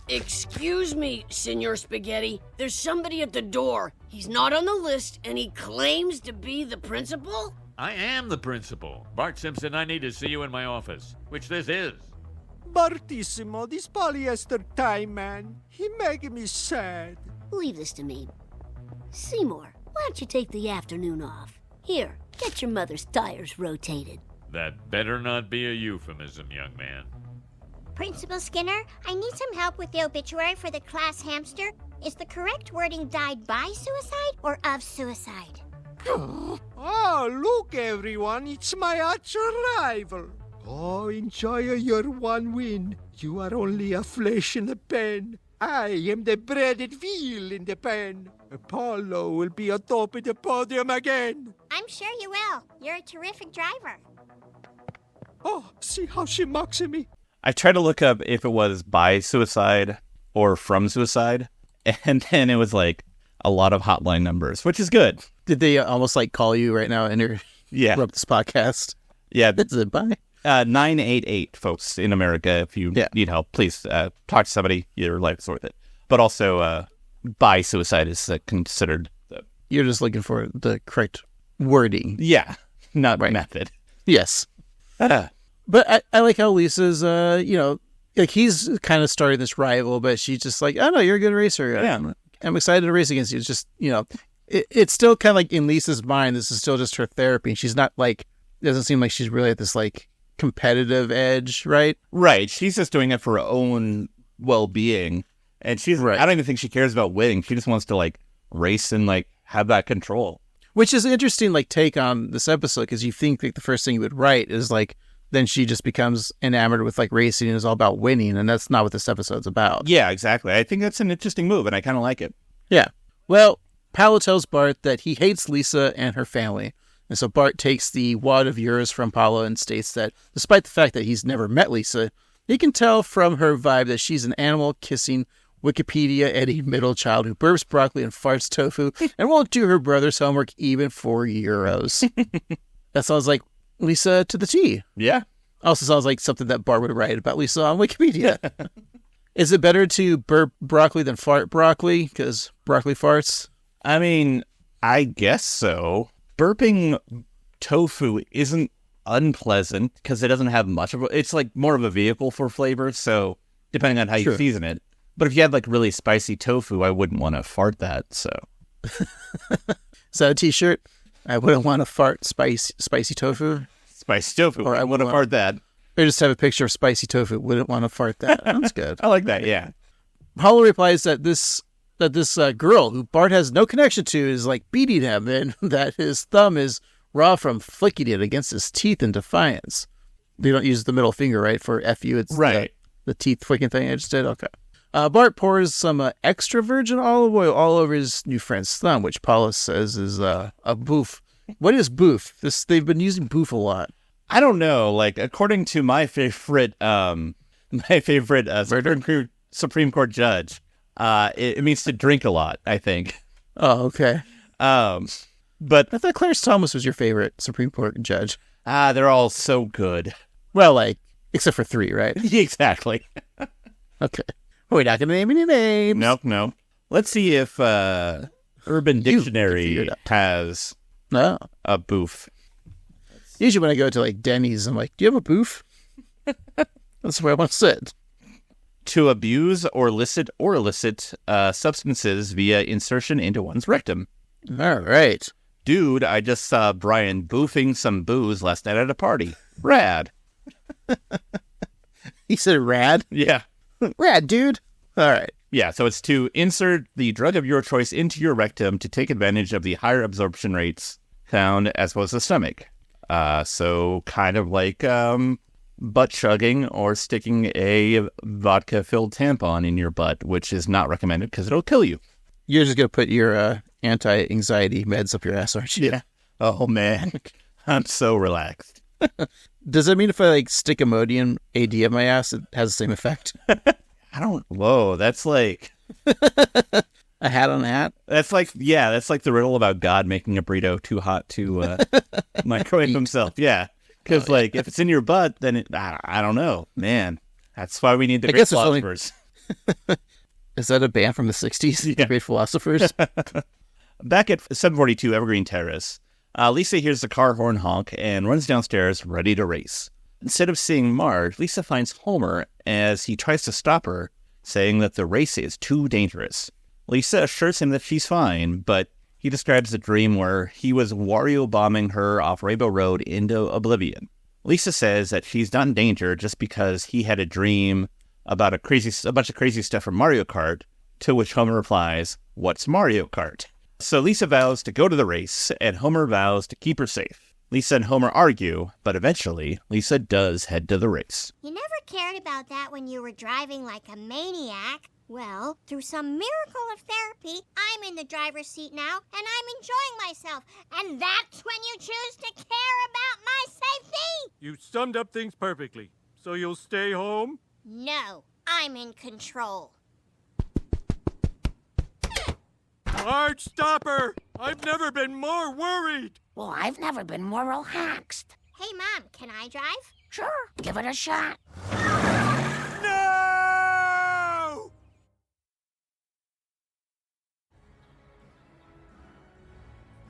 S11: Excuse me, Senor Spaghetti. There's somebody at the door. He's not on the list, and he claims to be the principal?
S12: I am the principal. Bart Simpson, I need to see you in my office, which this is.
S8: Bartissimo, this polyester tie man, he making me sad.
S9: Leave this to me. Seymour, why don't you take the afternoon off? Here, get your mother's tires rotated.
S12: That better not be a euphemism, young man.
S6: Principal Skinner, I need some help with the obituary for the class hamster. Is the correct wording died by suicide or of suicide?
S8: Oh, look everyone, it's my arch rival. Oh, enjoy your one win. You are only a flesh in the pen. I am the breaded veal in the pen. Apollo will be atop of the podium again.
S6: I'm sure you will. You're a terrific driver.
S8: Oh, see how she mocks me.
S1: I tried to look up if it was by suicide or from suicide, and then it was like a lot of hotline numbers, which is good.
S2: Did they almost like call you right now and interrupt this podcast?
S1: Yeah.
S2: This is by
S1: 988, folks, in America. If you need help, please talk to somebody. Your life is worth it. But also, by suicide is considered
S2: You're just looking for the correct wording.
S1: Yeah, not method.
S2: Yes. But I like how Lisa's, like he's kind of starting this rival, but she's just like, oh no, you're a good racer.
S1: Yeah.
S2: I'm excited to race against you. It's just, it's still kind of like in Lisa's mind, this is still just her therapy. She's not like, it doesn't seem like she's really at this like competitive edge, right?
S1: Right. She's just doing it for her own well-being. And she's, I don't even think she cares about winning. She just wants to like race and like have that control.
S2: Which is an interesting like take on this episode, because you think like the first thing you would write is like, then she just becomes enamored with like racing and is all about winning. And that's not what this episode's about.
S1: Yeah, exactly. I think that's an interesting move and I kind of like it.
S2: Yeah. Well, Paolo tells Bart that he hates Lisa and her family. And so Bart takes the wad of euros from Paolo and states that despite the fact that he's never met Lisa, he can tell from her vibe that she's an animal-kissing, Wikipedia-editing middle child who burps broccoli and farts tofu and won't do her brother's homework even for euros. That sounds like Lisa to the T.
S1: Yeah.
S2: Also sounds like something that Bart would write about Lisa on Wikipedia. Is it better to burp broccoli than fart broccoli? Because broccoli farts?
S1: I mean, I guess so. Burping tofu isn't unpleasant because it doesn't have much of it's like more of a vehicle for flavor. So depending on how you season it. But if you had like really spicy tofu, I wouldn't want to fart that. So
S2: is that a t-shirt? I wouldn't want to fart spicy tofu.
S1: Spicy tofu. Or I wouldn't fart that.
S2: Or just have a picture of spicy tofu. Wouldn't want to fart that. That's good.
S1: I like that. Yeah.
S2: Paolo replies that this girl who Bart has no connection to is like beating him, and that his thumb is raw from flicking it against his teeth in defiance. They don't use the middle finger, right? For FU, it's
S1: right.
S2: The teeth flicking thing I just did. Okay. Bart pours some extra virgin olive oil all over his new friend's thumb, which Paolo says is a boof. What is boof? They've been using boof a lot.
S1: I don't know. Like according to my favorite Supreme Court judge, it means to drink a lot, I think.
S2: Oh, okay.
S1: But
S2: I thought Clarence Thomas was your favorite Supreme Court judge.
S1: They're all so good.
S2: Well, like except for 3, right?
S1: Exactly.
S2: Okay. We're not going to name any names.
S1: Nope. Let's see if Urban Dictionary has a boof.
S2: Usually when I go to like Denny's, I'm like, do you have a boof? That's where I want to sit.
S1: To abuse or illicit substances via insertion into one's rectum.
S2: All right.
S1: Dude, I just saw Brian boofing some booze last night at a party. Rad.
S2: He said rad?
S1: Yeah.
S2: Rad, dude. All right.
S1: Yeah, so it's to insert the drug of your choice into your rectum to take advantage of the higher absorption rates found as well as the stomach. So kind of like butt chugging or sticking a vodka-filled tampon in your butt, which is not recommended because it'll kill you.
S2: You're just going to put your anti-anxiety meds up your ass, aren't you?
S1: Yeah. Oh, man. I'm so relaxed.
S2: Does that mean if I like stick Imodium AD up my ass, it has the same effect?
S1: Whoa, that's like...
S2: A hat on a hat?
S1: That's like the riddle about God making a burrito too hot to microwave himself. Yeah. Because if it's in your butt, then I don't know. Man, that's why we need the great philosophers.
S2: Is that a band from the 60s? Yeah. The Great Philosophers?
S1: Back at 742 Evergreen Terrace, Lisa hears the car horn honk and runs downstairs ready to race. Instead of seeing Marge, Lisa finds Homer as he tries to stop her, saying that the race is too dangerous. Lisa assures him that she's fine, but he describes a dream where he was Wario bombing her off Rainbow Road into oblivion. Lisa says that she's not in danger just because he had a dream about a bunch of crazy stuff from Mario Kart, to which Homer replies, "What's Mario Kart?" So Lisa vows to go to the race, and Homer vows to keep her safe. Lisa and Homer argue, but eventually, Lisa does head to the race.
S6: You never cared about that when you were driving like a maniac. Well, through some miracle of therapy, I'm in the driver's seat now, and I'm enjoying myself. And that's when you choose to care about my safety.
S7: You summed up things perfectly. So you'll stay home?
S6: No, I'm in control.
S7: Marge, stop her! I've never been more worried!
S5: Well, I've never been more relaxed.
S6: Hey, Mom, can I drive?
S5: Sure, give it a shot.
S7: No!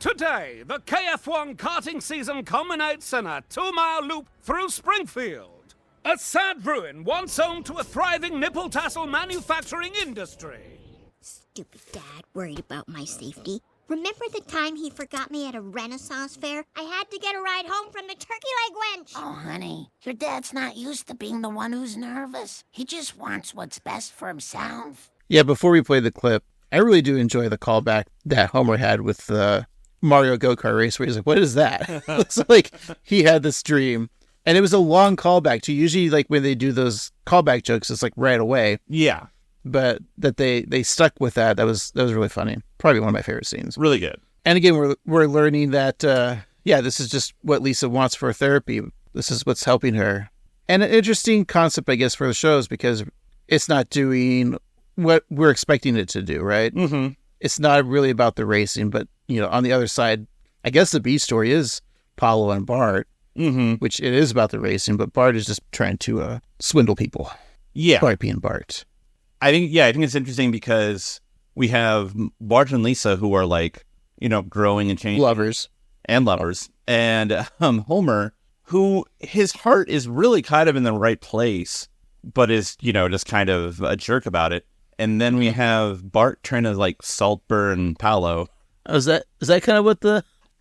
S3: Today, the KF1 karting season culminates in a 2-mile loop through Springfield. A sad ruin once home to a thriving nipple tassel manufacturing industry.
S6: Stupid dad, worried about my safety. Remember the time he forgot me at a Renaissance fair? I had to get a ride home from the turkey leg wench.
S5: Oh, honey, your dad's not used to being the one who's nervous. He just wants what's best for himself.
S2: Yeah, before we play the clip, I really do enjoy the callback that Homer had with the Mario go-kart race where he's like, what is that? Looks like he had this dream. And it was a long callback to usually like when they do those callback jokes, it's like right away.
S1: Yeah.
S2: But that they stuck with that. That was really funny. Probably one of my favorite scenes.
S1: Really good.
S2: And again, we're learning that, this is just what Lisa wants for therapy. This is what's helping her. And an interesting concept, I guess, for the shows because it's not doing what we're expecting it to do, right?
S1: Mm-hmm.
S2: It's not really about the racing, but, on the other side, I guess the B story is Paulo and Bart, which it is about the racing, but Bart is just trying to swindle people.
S1: Yeah.
S2: Bart being Bart.
S1: I think it's interesting because we have Bart and Lisa who are like, growing and changing.
S2: Lovers.
S1: And Homer, who his heart is really kind of in the right place, but is, just kind of a jerk about it. And then we have Bart trying to like salt burn Paulo.
S2: Oh, is that kind of what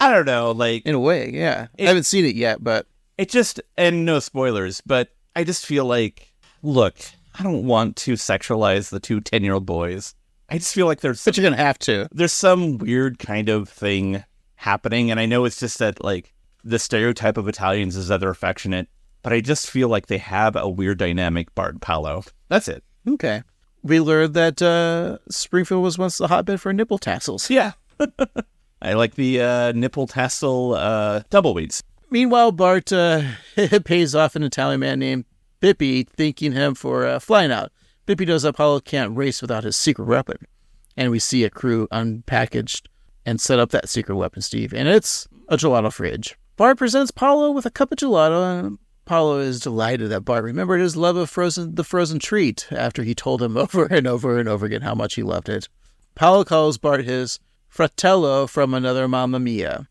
S1: I don't know, like
S2: in a way, yeah. I haven't seen it yet, but
S1: it just, and no spoilers, but I just feel like, look, I don't want to sexualize the two 10-year-old boys. I just feel like but
S2: you're going to have to.
S1: There's some weird kind of thing happening. And I know it's just that like the stereotype of Italians is that they're affectionate, but I just feel like they have a weird dynamic, Bart and Paulo. That's it.
S2: Okay. We learned that Springfield was once the hotbed for nipple tassels.
S1: Yeah. I like the nipple tassel tumbleweeds.
S2: Meanwhile, Bart pays off an Italian man named Bippy, thanking him for flying out. Bippy knows Apollo can't race without his secret weapon. And we see a crew unpackaged and set up that secret weapon, Steve. And it's a gelato fridge. Bart presents Paulo with a cup of gelato, and Paulo is delighted that Bart remembered his love of the frozen treat after he told him over and over and over again how much he loved it. Paulo calls Bart his fratello from another Mamma Mia.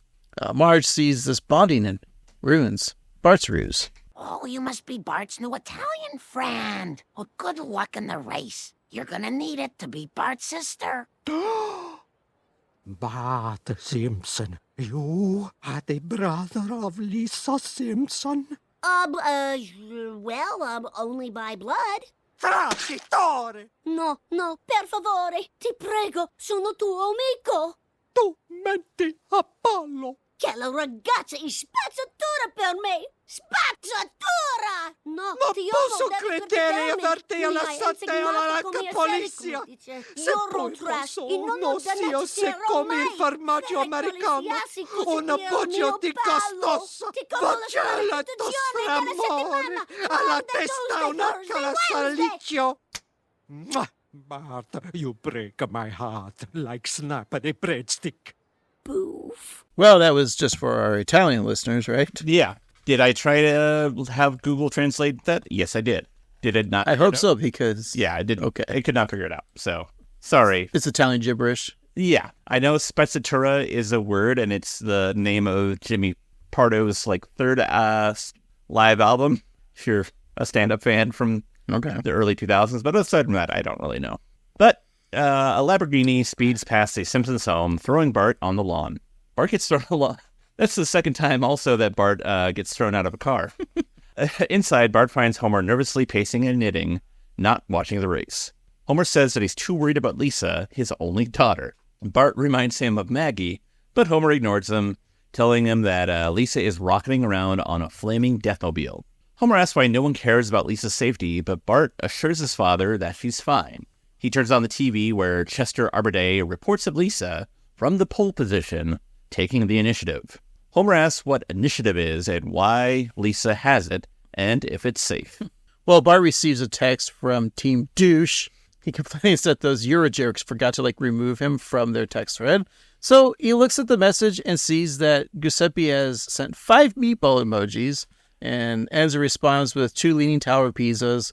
S2: Marge sees this bonding and ruins Bart's ruse.
S5: Oh, you must be Bart's new Italian friend. Well, good luck in the race. You're gonna need it to beat Bart's sister.
S8: Bart Simpson, you are the brother of Lisa Simpson?
S9: Only by blood.
S8: Traditore!
S9: No, per favore, ti prego, sono tuo amico.
S8: Tu menti, Apollo.
S9: Quella ragazza in spazzatura per me! Spazzatura! No,
S8: non
S9: ti
S8: posso credere averti lasciato alla polizia! Se poi non io se come il formaggio americano, una voce di costoso, voceletto stramone, alla testa una cala saliccio! Bart, you break my heart like snap at a breadstick.
S9: Boof.
S2: Well, that was just for our Italian listeners, right?
S1: Yeah. Did I try to have Google translate that? Yes, I did. Did it not?
S2: I hope so, because...
S1: Yeah, I did.
S2: Okay.
S1: I could not figure it out, so sorry.
S2: It's Italian gibberish.
S1: Yeah. I know spezzatura is a word, and it's the name of Jimmy Pardo's third live album, if you're a stand-up fan from the early 2000s. But aside from that, I don't really know. But a Lamborghini speeds past a Simpsons home, throwing Bart on the lawn. Bart gets thrown on the lawn. That's the second time also that Bart gets thrown out of a car. Inside, Bart finds Homer nervously pacing and knitting, not watching the race. Homer says that he's too worried about Lisa, his only daughter. Bart reminds him of Maggie, but Homer ignores him, telling him that Lisa is rocketing around on a flaming deathmobile. Homer asks why no one cares about Lisa's safety, but Bart assures his father that she's fine. He turns on the TV where Chester Arbiday reports of Lisa from the pole position, taking the initiative. Homer asks what initiative is and why Lisa has it, and if it's safe.
S2: Well, Bart receives a text from Team Douche. He complains that those Eurojerks forgot to remove him from their text thread. So he looks at the message and sees that Giuseppe has sent 5 meatball emojis, and Enzo responds with 2 Leaning Tower pizzas,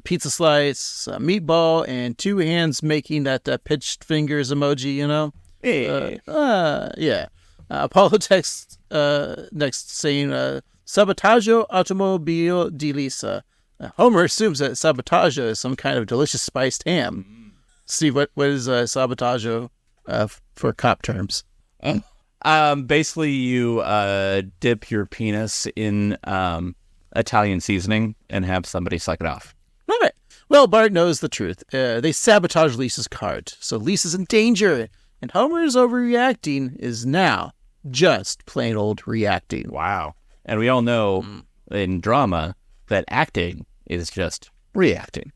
S2: pizza slice, a meatball, and 2 hands making that pitched fingers emoji, Yeah. Apollo texts next saying, Sabotaggio automobile di Lisa. Homer assumes that sabotaggio is some kind of delicious spiced ham. Steve, what is sabotaggio for cop terms?
S1: Basically, you dip your penis in Italian seasoning and have somebody suck it off.
S2: All right. Well, Bart knows the truth. They sabotage Lisa's cart, so Lisa's in danger, and Homer's overreacting is now just plain old reacting.
S1: Wow. And we all know in drama that acting is just reacting.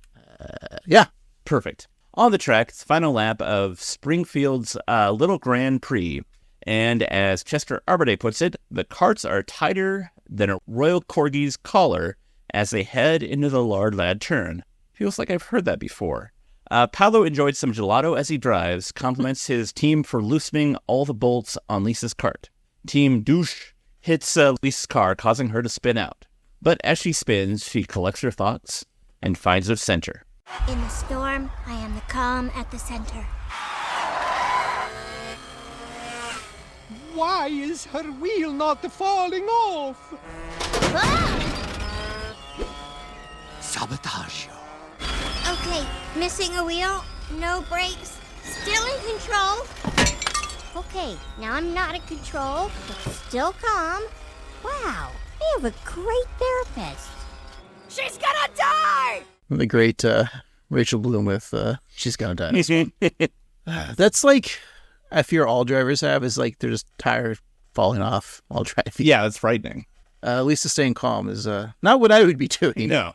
S2: Yeah.
S1: Perfect. On the track, it's the final lap of Springfield's Little Grand Prix. And as Chester Arbide puts it, the carts are tighter than a Royal Corgi's collar as they head into the Lard Lad turn. Feels like I've heard that before. Paolo enjoyed some gelato as he drives, compliments his team for loosening all the bolts on Lisa's cart. Team Douche hits Lisa's car, causing her to spin out. But as she spins, she collects her thoughts and finds her center.
S6: In the storm, I am the calm at the center.
S8: Why is her wheel not falling off? Sabotage.
S6: Okay, missing a wheel, no brakes, still in control. Okay, now I'm not in control, but still calm. Wow, I have a great therapist.
S11: She's gonna die!
S2: The great Rachel Bloom with She's Gonna Die. That's like, I fear all drivers have, is like they're just tired falling off while driving.
S1: Yeah, it's frightening.
S2: Lisa staying calm is not what I would be doing.
S1: No.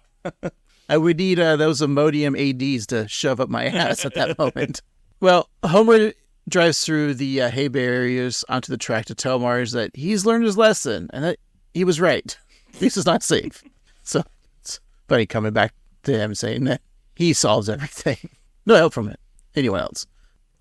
S2: I would need those Imodium ADs to shove up my ass at that moment. Well, Homer drives through the hay barriers onto the track to tell Marge that he's learned his lesson and that he was right. Lisa's not safe. So it's funny coming back to him saying that he solves everything. No help from anyone else.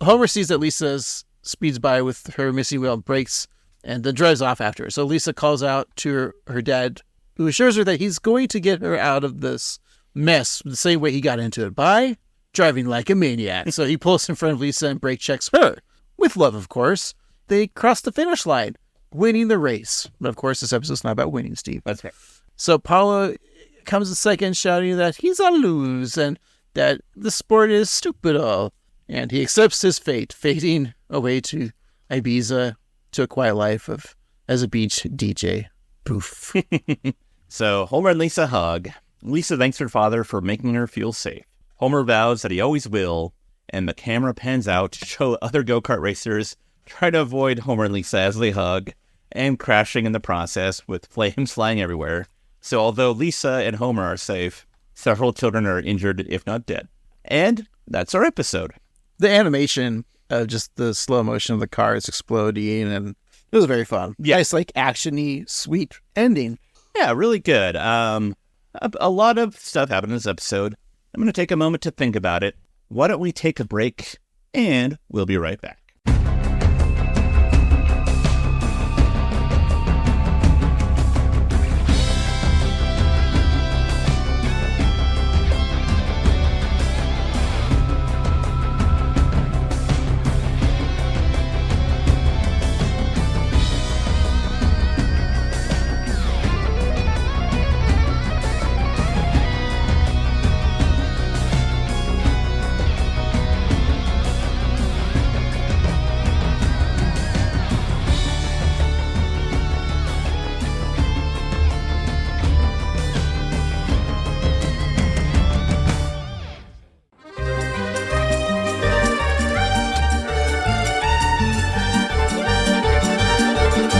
S2: Homer sees that Lisa speeds by with her missing wheel and brakes and then drives off after her. So Lisa calls out to her dad, who assures her that he's going to get her out of this mess the same way he got into it, by driving like a maniac. So he pulls in front of Lisa and brake checks her. With love, of course. They cross the finish line, winning the race. But of course, this episode's not about winning, Steve.
S1: That's right.
S2: So Paolo comes in second, shouting that he's a lose and that the sport is stupid all. And he accepts his fate, fading away to Ibiza to a quiet life as a beach DJ. Poof.
S1: So Homer and Lisa hug. Lisa thanks her father for making her feel safe. Homer vows that he always will, and the camera pans out to show other go-kart racers try to avoid Homer and Lisa as they hug, and crashing in the process with flames flying everywhere. So although Lisa and Homer are safe, several children are injured, if not dead. And that's our episode.
S2: The animation of just the slow motion of the cars exploding, and it was very fun.
S1: Yeah.
S2: Nice, like, action-y, sweet ending.
S1: Yeah, really good. A lot of stuff happened in this episode. I'm going to take a moment to think about it. Why don't we take a break, and we'll be right back.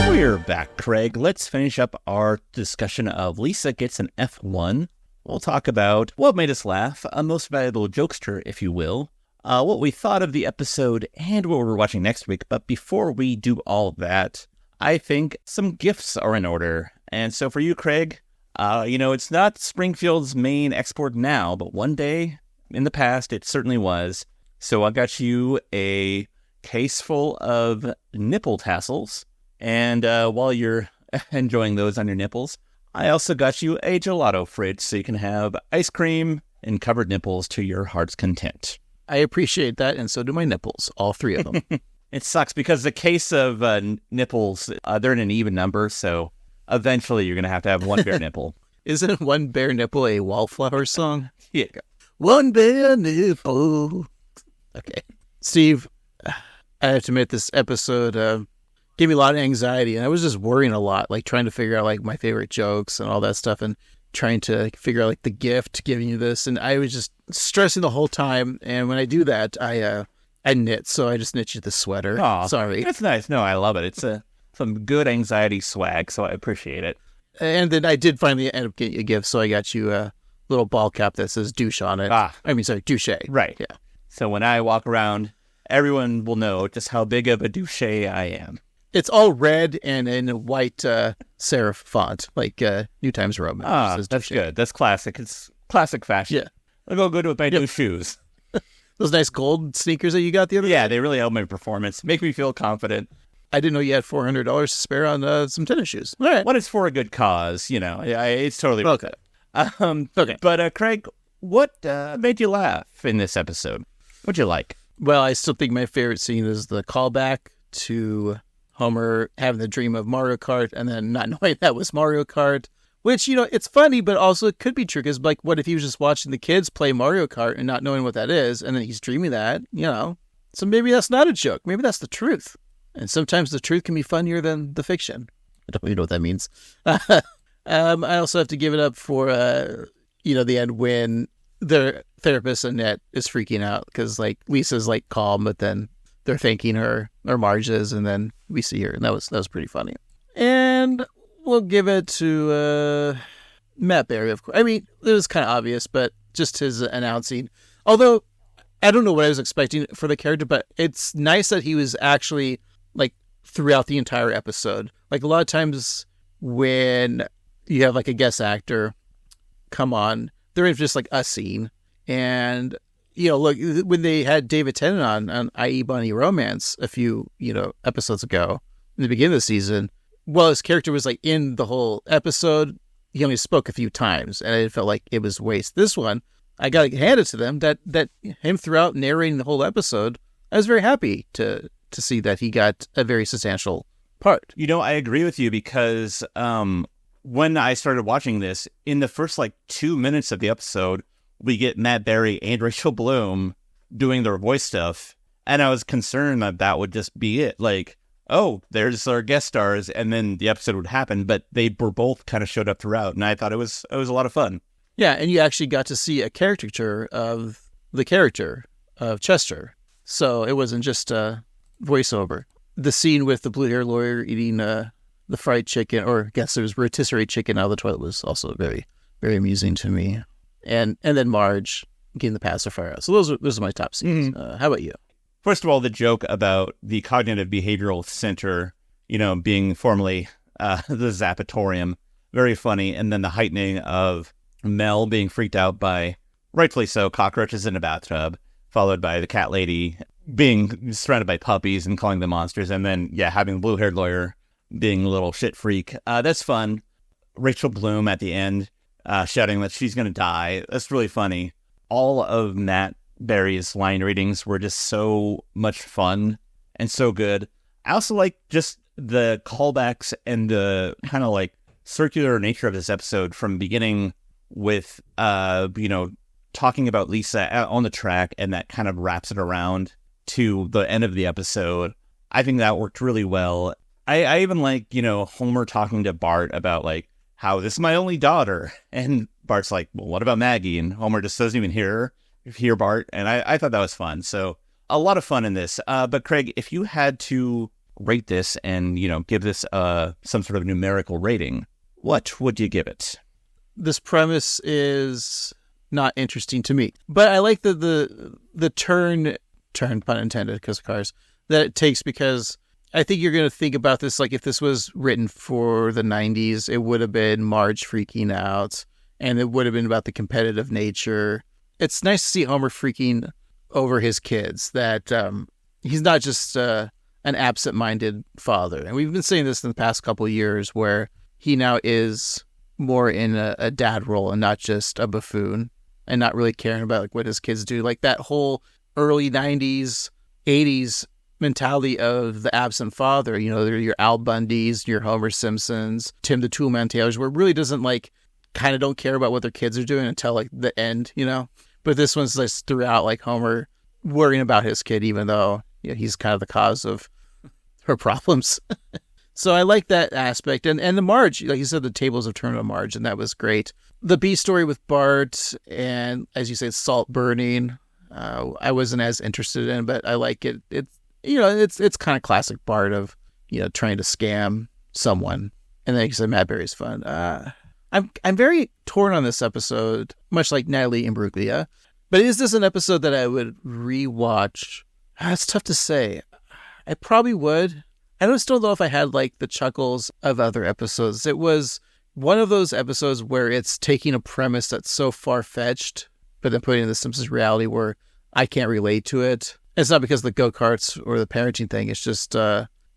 S1: We're back, Craig. Let's finish up our discussion of Lisa Gets an F1. We'll talk about what made us laugh, a most valuable jokester, if you will, what we thought of the episode, and what we're watching next week. But before we do all of that, I think some gifts are in order. And so for you, Craig, it's not Springfield's main export now, but one day in the past, it certainly was. So I got you a case full of nipple tassels. And while you're enjoying those on your nipples, I also got you a gelato fridge so you can have ice cream and covered nipples to your heart's content.
S2: I appreciate that, and so do my nipples, all three of them.
S1: It sucks because the case of nipples, they're in an even number, so eventually you're going to have one bare nipple.
S2: Isn't One Bare Nipple a Wallflower song?
S1: Yeah.
S2: One bare nipple. Okay. Steve, I have to admit this episode gave me a lot of anxiety, and I was just worrying a lot, like trying to figure out like my favorite jokes and all that stuff, and trying to figure out like the gift giving you this, and I was just stressing the whole time. And when I do that, I knit, so I just knit you the sweater.
S1: Aw,
S2: sorry.
S1: That's nice. No, I love it. It's some good anxiety swag, so I appreciate it.
S2: And then I did finally end up getting you a gift, so I got you a little ball cap that says douche on it. Douche.
S1: Right.
S2: Yeah.
S1: So when I walk around, everyone will know just how big of a douche I am.
S2: It's all red and in a white serif font, like New Times Roman.
S1: That's good. That's classic. It's classic fashion.
S2: Yeah.
S1: I'll go good with my new shoes.
S2: Those nice gold sneakers that you got the other day?
S1: Yeah, they really help my performance. Make me feel confident.
S2: I didn't know you had $400 to spare on some tennis shoes. All right.
S1: What is for a good cause, it's totally worth it.
S2: Okay.
S1: But Craig, what made you laugh in this episode? What'd you like?
S2: Well, I still think my favorite scene is the callback to Homer having the dream of Mario Kart and then not knowing that was Mario Kart, which, it's funny, but also it could be true because, like, what if he was just watching the kids play Mario Kart and not knowing what that is, and then he's dreaming that, So maybe that's not a joke. Maybe that's the truth. And sometimes the truth can be funnier than the fiction. I don't really know what that means. I also have to give it up for, the end when their therapist, Annette, is freaking out because, like, Lisa's, like, calm, but then they're thanking her, or Marge is, and then we see her, and that was pretty funny. And we'll give it to Matt Berry, of course. I mean, it was kind of obvious, but just his announcing. Although, I don't know what I was expecting for the character, but it's nice that he was actually, like, throughout the entire episode. Like, a lot of times when you have, like, a guest actor come on, they're in just, like, a scene. And, look, when they had David Tennant on I.E. Bunny Romance a few, episodes ago, in the beginning of the season, well, his character was, like, in the whole episode. He only spoke a few times, and it felt like it was waste. This one, I got to hand it to them, that him throughout narrating the whole episode, I was very happy to see that he got a very substantial part.
S1: I agree with you because when I started watching this, in the first, 2 minutes of the episode, we get Matt Berry and Rachel Bloom doing their voice stuff, and I was concerned that would just be it. Like, oh, there's our guest stars, and then the episode would happen, but they were both kind of showed up throughout, and I thought it was a lot of fun.
S2: Yeah, and you actually got to see a caricature of the character of Chester, so it wasn't just a voiceover. The scene with the blue-haired lawyer eating the fried chicken, or I guess it was rotisserie chicken out of the toilet, was also very, very amusing to me. And then Marge getting the pacifier out. So those are my top scenes.
S1: Mm-hmm.
S2: How about you?
S1: First of all, the joke about the Cognitive Behavioral Center, being formerly the Zapatorium, very funny. And then the heightening of Mel being freaked out by, rightfully so, cockroaches in a bathtub, followed by the cat lady being surrounded by puppies and calling them monsters. And then, having the blue-haired lawyer being a little shit freak. That's fun. Rachel Bloom at the end shouting that she's going to die. That's really funny. All of Matt Berry's line readings were just so much fun and so good. I also like just the callbacks and the kind of like circular nature of this episode from beginning with, talking about Lisa on the track, and that kind of wraps it around to the end of the episode. I think that worked really well. I even like, Homer talking to Bart about like, how this is my only daughter. And Bart's like, well, what about Maggie? And Homer just doesn't even hear Bart. And I thought that was fun. So a lot of fun in this. But Craig, if you had to rate this and, give this some sort of numerical rating, what would you give it?
S2: This premise is not interesting to me, but I like the turn pun intended because of cars that it takes, because I think you're going to think about this like if this was written for the 90s, it would have been Marge freaking out, and it would have been about the competitive nature. It's nice to see Homer freaking over his kids, that he's not just an absent-minded father. And we've been saying this in the past couple of years, where he now is more in a dad role and not just a buffoon, and not really caring about like what his kids do. Like that whole early 90s, 80s mentality of the absent father. You know, they're your Al Bundys, your Homer Simpsons, Tim the Toolman Taylors, where it really doesn't like kind of don't care about what their kids are doing until like the end, you know. But this one's just throughout like Homer worrying about his kid, even though he's kind of the cause of her problems. So I like that aspect. And the Marge, like you said, the tables have turned on Marge, and that was great. The B story with Bart and, as you say, salt burning, I wasn't as interested in, but I like it. It's kind of classic Bart of, trying to scam someone. And then, like you said, Matt Berry's fun. I'm very torn on this episode, much like Natalie Imbruglia. But is this an episode that I would rewatch? It's tough to say. I probably would. I don't still know if I had like the chuckles of other episodes. It was one of those episodes where it's taking a premise that's so far-fetched, but then putting it in the Simpsons reality where I can't relate to it. It's not because of the go-karts or the parenting thing. It's just,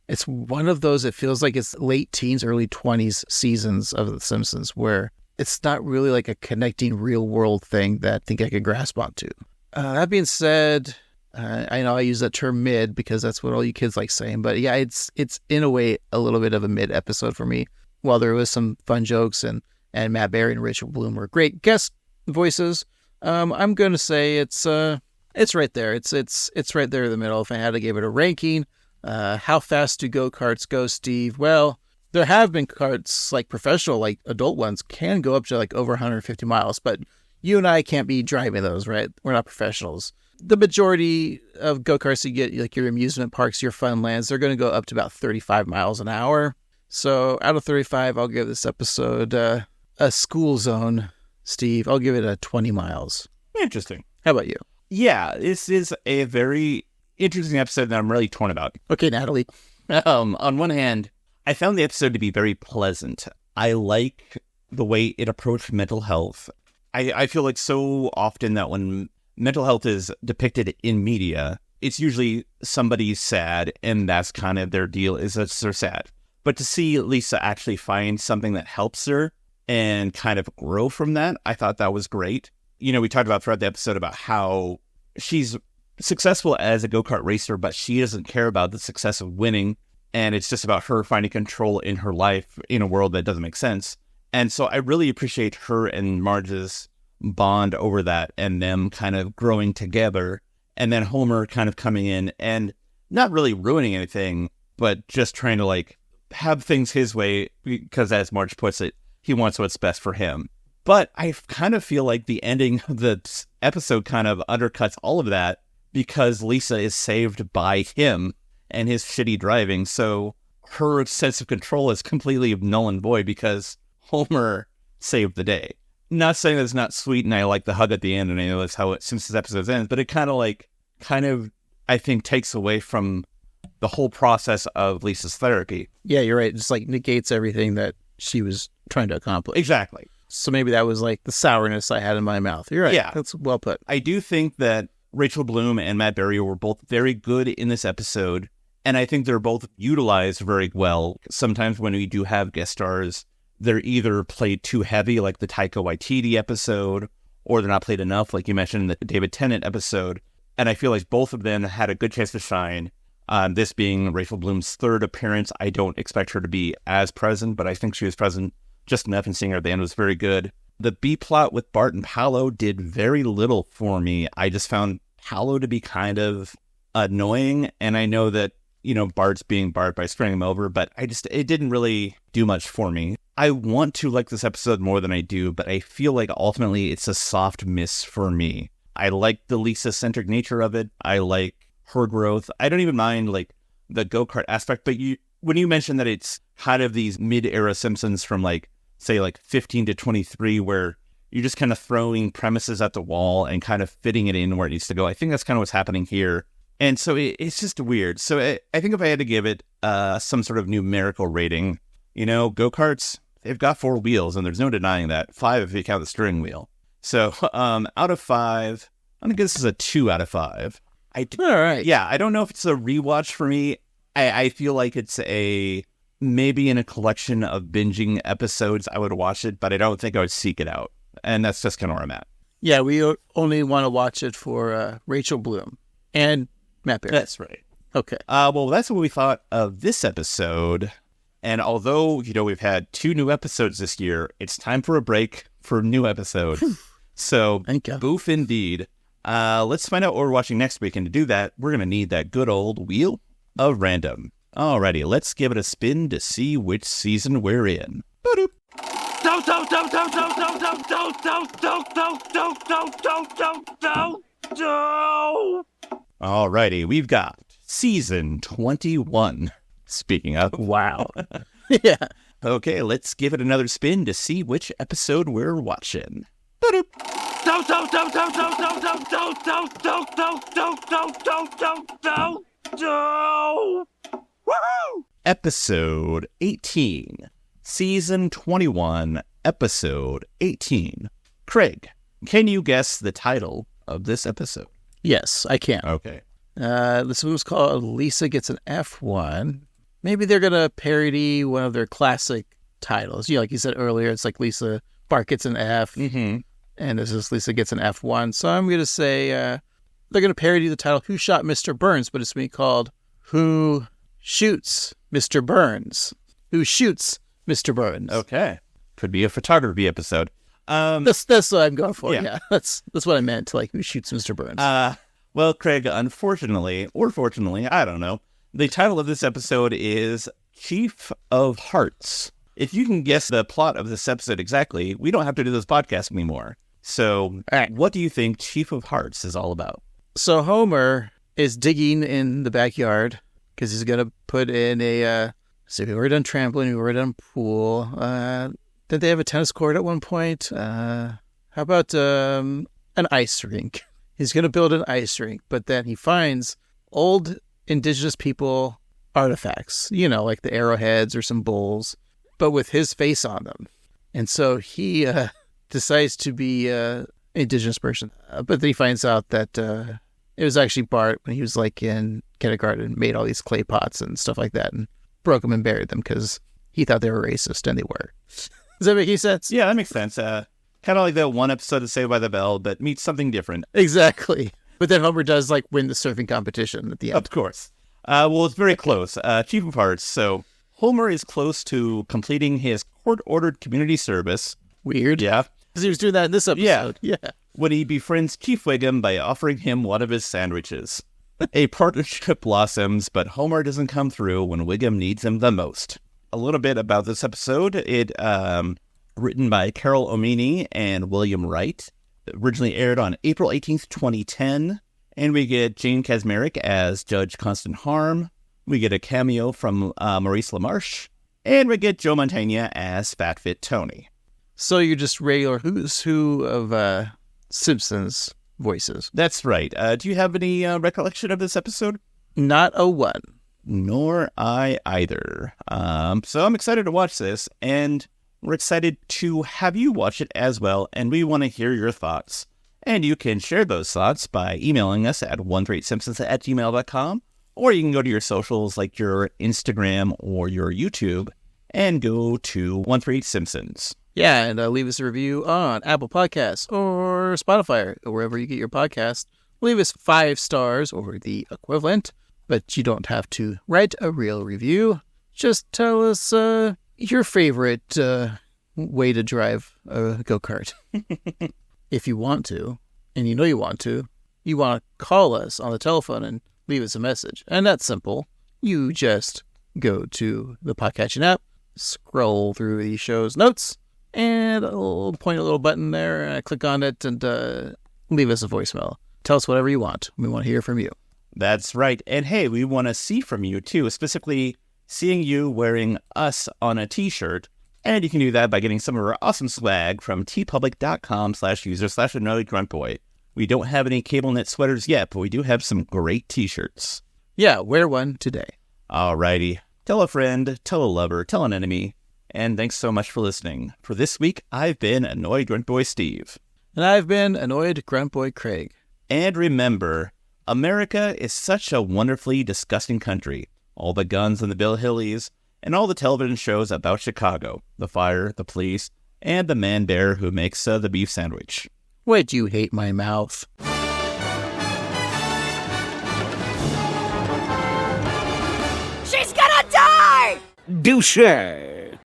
S2: it's one of those, it feels like it's late teens, early 20s seasons of The Simpsons where it's not really like a connecting real-world thing that I think I could grasp onto. That being said, I know I use that term mid because that's what all you kids like saying, but yeah, it's in a way a little bit of a mid episode for me. While there was some fun jokes and Matt Berry and Rachel Bloom were great guest voices, I'm going to say it's right there. It's right there in the middle. If I had to give it a ranking, how fast do go-karts go, Steve? Well, there have been karts, like professional, like adult ones, can go up to like over 150 miles, but you and I can't be driving those, right? We're not professionals. The majority of go-karts you get, like your amusement parks, your fun lands, they're going to go up to about 35 miles an hour. So out of 35, I'll give this episode a school zone. Steve, I'll give it a 20 miles.
S1: Interesting.
S2: How about you?
S1: Yeah, this is a very interesting episode that I'm really torn about.
S2: Okay, Natalie.
S1: On one hand, I found the episode to be very pleasant. I like the way it approached mental health. I feel like so often that when mental health is depicted in media, it's usually somebody's sad, and that's kind of their deal, is that they're sad. But to see Lisa actually find something that helps her and kind of grow from that, I thought that was great. We talked about throughout the episode about how she's successful as a go-kart racer, but she doesn't care about the success of winning, and it's just about her finding control in her life in a world that doesn't make sense. And so I really appreciate her and Marge's bond over that and them kind of growing together, and then Homer kind of coming in and not really ruining anything, but just trying to like have things his way because, as Marge puts it, he wants what's best for him. But I kind of feel like the ending of the episode kind of undercuts all of that because Lisa is saved by him and his shitty driving. So her sense of control is completely null and void because Homer saved the day. Not saying that it's not sweet, and I like the hug at the end, and I know that's how Simpsons episodes ends, but it kind of, I think, takes away from the whole process of Lisa's therapy.
S2: Yeah, you're right. It just like negates everything that she was trying to accomplish.
S1: Exactly.
S2: So maybe that was like the sourness I had in my mouth. You're right.
S1: Yeah.
S2: That's well put.
S1: I do think that Rachel Bloom and Matt Berry were both very good in this episode, and I think they're both utilized very well. Sometimes when we do have guest stars, they're either played too heavy, like the Taika Waititi episode, or they're not played enough, like you mentioned in the David Tennant episode. And I feel like both of them had a good chance to shine. This being Rachel Bloom's third appearance, I don't expect her to be as present, but I think she was present just enough, and seeing her at the end was very good. The B-plot with Bart and Paolo did very little for me. I just found Paolo to be kind of annoying, and I know that, Bart's being Bart by screwing him over, but it didn't really do much for me. I want to like this episode more than I do, but I feel like ultimately it's a soft miss for me. I like the Lisa-centric nature of it. I like her growth. I don't even mind like the go-kart aspect, but when you mentioned that it's kind of these mid-era Simpsons from like, say like 15 to 23, where you're just kind of throwing premises at the wall and kind of fitting it in where it needs to go, I think that's kind of what's happening here. And so it's just weird. So I think if I had to give it some sort of numerical rating, go-karts, they've got 4 wheels, and there's no denying that. 5 if you count the steering wheel. So out of 5, I'm going to guess this is a 2 out of 5.
S2: All right.
S1: Yeah, I don't know if it's a rewatch for me. I feel like it's maybe in a collection of binging episodes I would watch it, but I don't think I would seek it out. And that's just kind of where I'm at.
S2: Yeah, we only want to watch it for Rachel Bloom and Matt Berry.
S1: That's right.
S2: Okay.
S1: Well, that's what we thought of this episode. And although, we've had 2 new episodes this year, it's time for a break for new episodes. So, boof indeed. Let's find out what we're watching next week. And to do that, we're going to need that good old Wheel of Random. Alrighty, let's give it a spin to see which season we're in. Ba-doop. Alrighty, we've got season 21. Speaking of.
S2: Wow. Yeah.
S1: Okay, let's give it another spin to see which episode we're watching. Ba-doop. Episode 18, Season 21, Episode 18. Craig, can you guess the title of this episode?
S2: Yes, I can.
S1: Okay.
S2: This was called Lisa Gets an F1. Maybe they're going to parody one of their classic titles. Like you said earlier, it's like Lisa Bart gets an F.
S1: Mm-hmm.
S2: And this is Lisa Gets an F1. So I'm going to say they're going to parody the title Who Shot Mr. Burns, but it's going to be called Who Shoots Mr. Burns? Who Shoots Mr. Burns?
S1: Okay. Could be a photography episode.
S2: That's what I'm going for. Yeah. That's what I meant. Like, Who Shoots Mr. Burns?
S1: Well, Craig, unfortunately, or fortunately, I don't know, the title of this episode is Chief of Hearts. If you can guess the plot of this episode exactly, we don't have to do this podcast anymore. So, What do you think Chief of Hearts is all about?
S2: So Homer is digging in the backyard because he's going to put in a, so we've already done trampoline, we've already done pool. Did they have a tennis court at one point? How about an ice rink? He's going to build an ice rink, but then he finds old indigenous people artifacts, like the arrowheads or some bowls, but with his face on them. And so he decides to be an indigenous person. But then he finds out that it was actually Bart when he was like in kindergarten, made all these clay pots and stuff like that and broke them and buried them because he thought they were racist, and they were. Does that make any sense?
S1: Yeah, that makes sense. Kind of like that one episode of Saved by the Bell, but meets something different.
S2: Exactly. But then Homer does win the surfing competition at the end.
S1: Of course. Well, it's very close. Chief of Hearts. So Homer is close to completing his court-ordered community service.
S2: Weird.
S1: Yeah.
S2: Because he was doing that in this episode. Yeah.
S1: When he befriends Chief Wiggum by offering him one of his sandwiches. A partnership blossoms, but Homer doesn't come through when Wiggum needs him the most. A little bit about this episode. It written by Carol Omini and William Wright. Originally aired on April 18th, 2010. And we get Jane Kasmerick as Judge Constant Harm. We get a cameo from Maurice LaMarche. And we get Joe Mantegna as Fat Fit Tony.
S2: So you're just regular who's who of Simpsons voices.
S1: That's right. Do you have any recollection of this episode?
S2: Not a one.
S1: Nor I either. So I'm excited to watch this, and we're excited to have you watch it as well, and we want to hear your thoughts. And you can share those thoughts by emailing us at 138simpsons@gmail.com, or you can go to your socials like your Instagram or your YouTube and go to 138simpsons.
S2: Yeah, and leave us a review on Apple Podcasts or Spotify or wherever you get your podcast. Leave us 5 stars or the equivalent, but you don't have to write a real review. Just tell us your favorite way to drive a go-kart. If you want to, and you know you want to call us on the telephone and leave us a message. And that's simple. You just go to the podcatching app, scroll through the show's notes, and point a little button there, click on it, and leave us a voicemail. Tell us whatever you want. We want to hear from you.
S1: That's right. And hey, we want to see from you too, specifically seeing you wearing us on a t-shirt. And you can do that by getting some of our awesome swag from tpublic.com/user/annoyedgruntboy. We don't have any cable knit sweaters yet, but we do have some great t-shirts.
S2: Yeah, wear one today.
S1: Alrighty. Tell a friend, tell a lover, tell an enemy. And thanks so much for listening. For this week, I've been Annoyed Grunt Boy Steve.
S2: And I've been Annoyed Grunt Boy Craig.
S1: And remember, America is such a wonderfully disgusting country. All the guns and the Bill Hillies, and all the television shows about Chicago, the fire, the police, and the man bear who makes the beef sandwich.
S2: Wait, do you hate my mouth?
S3: douche.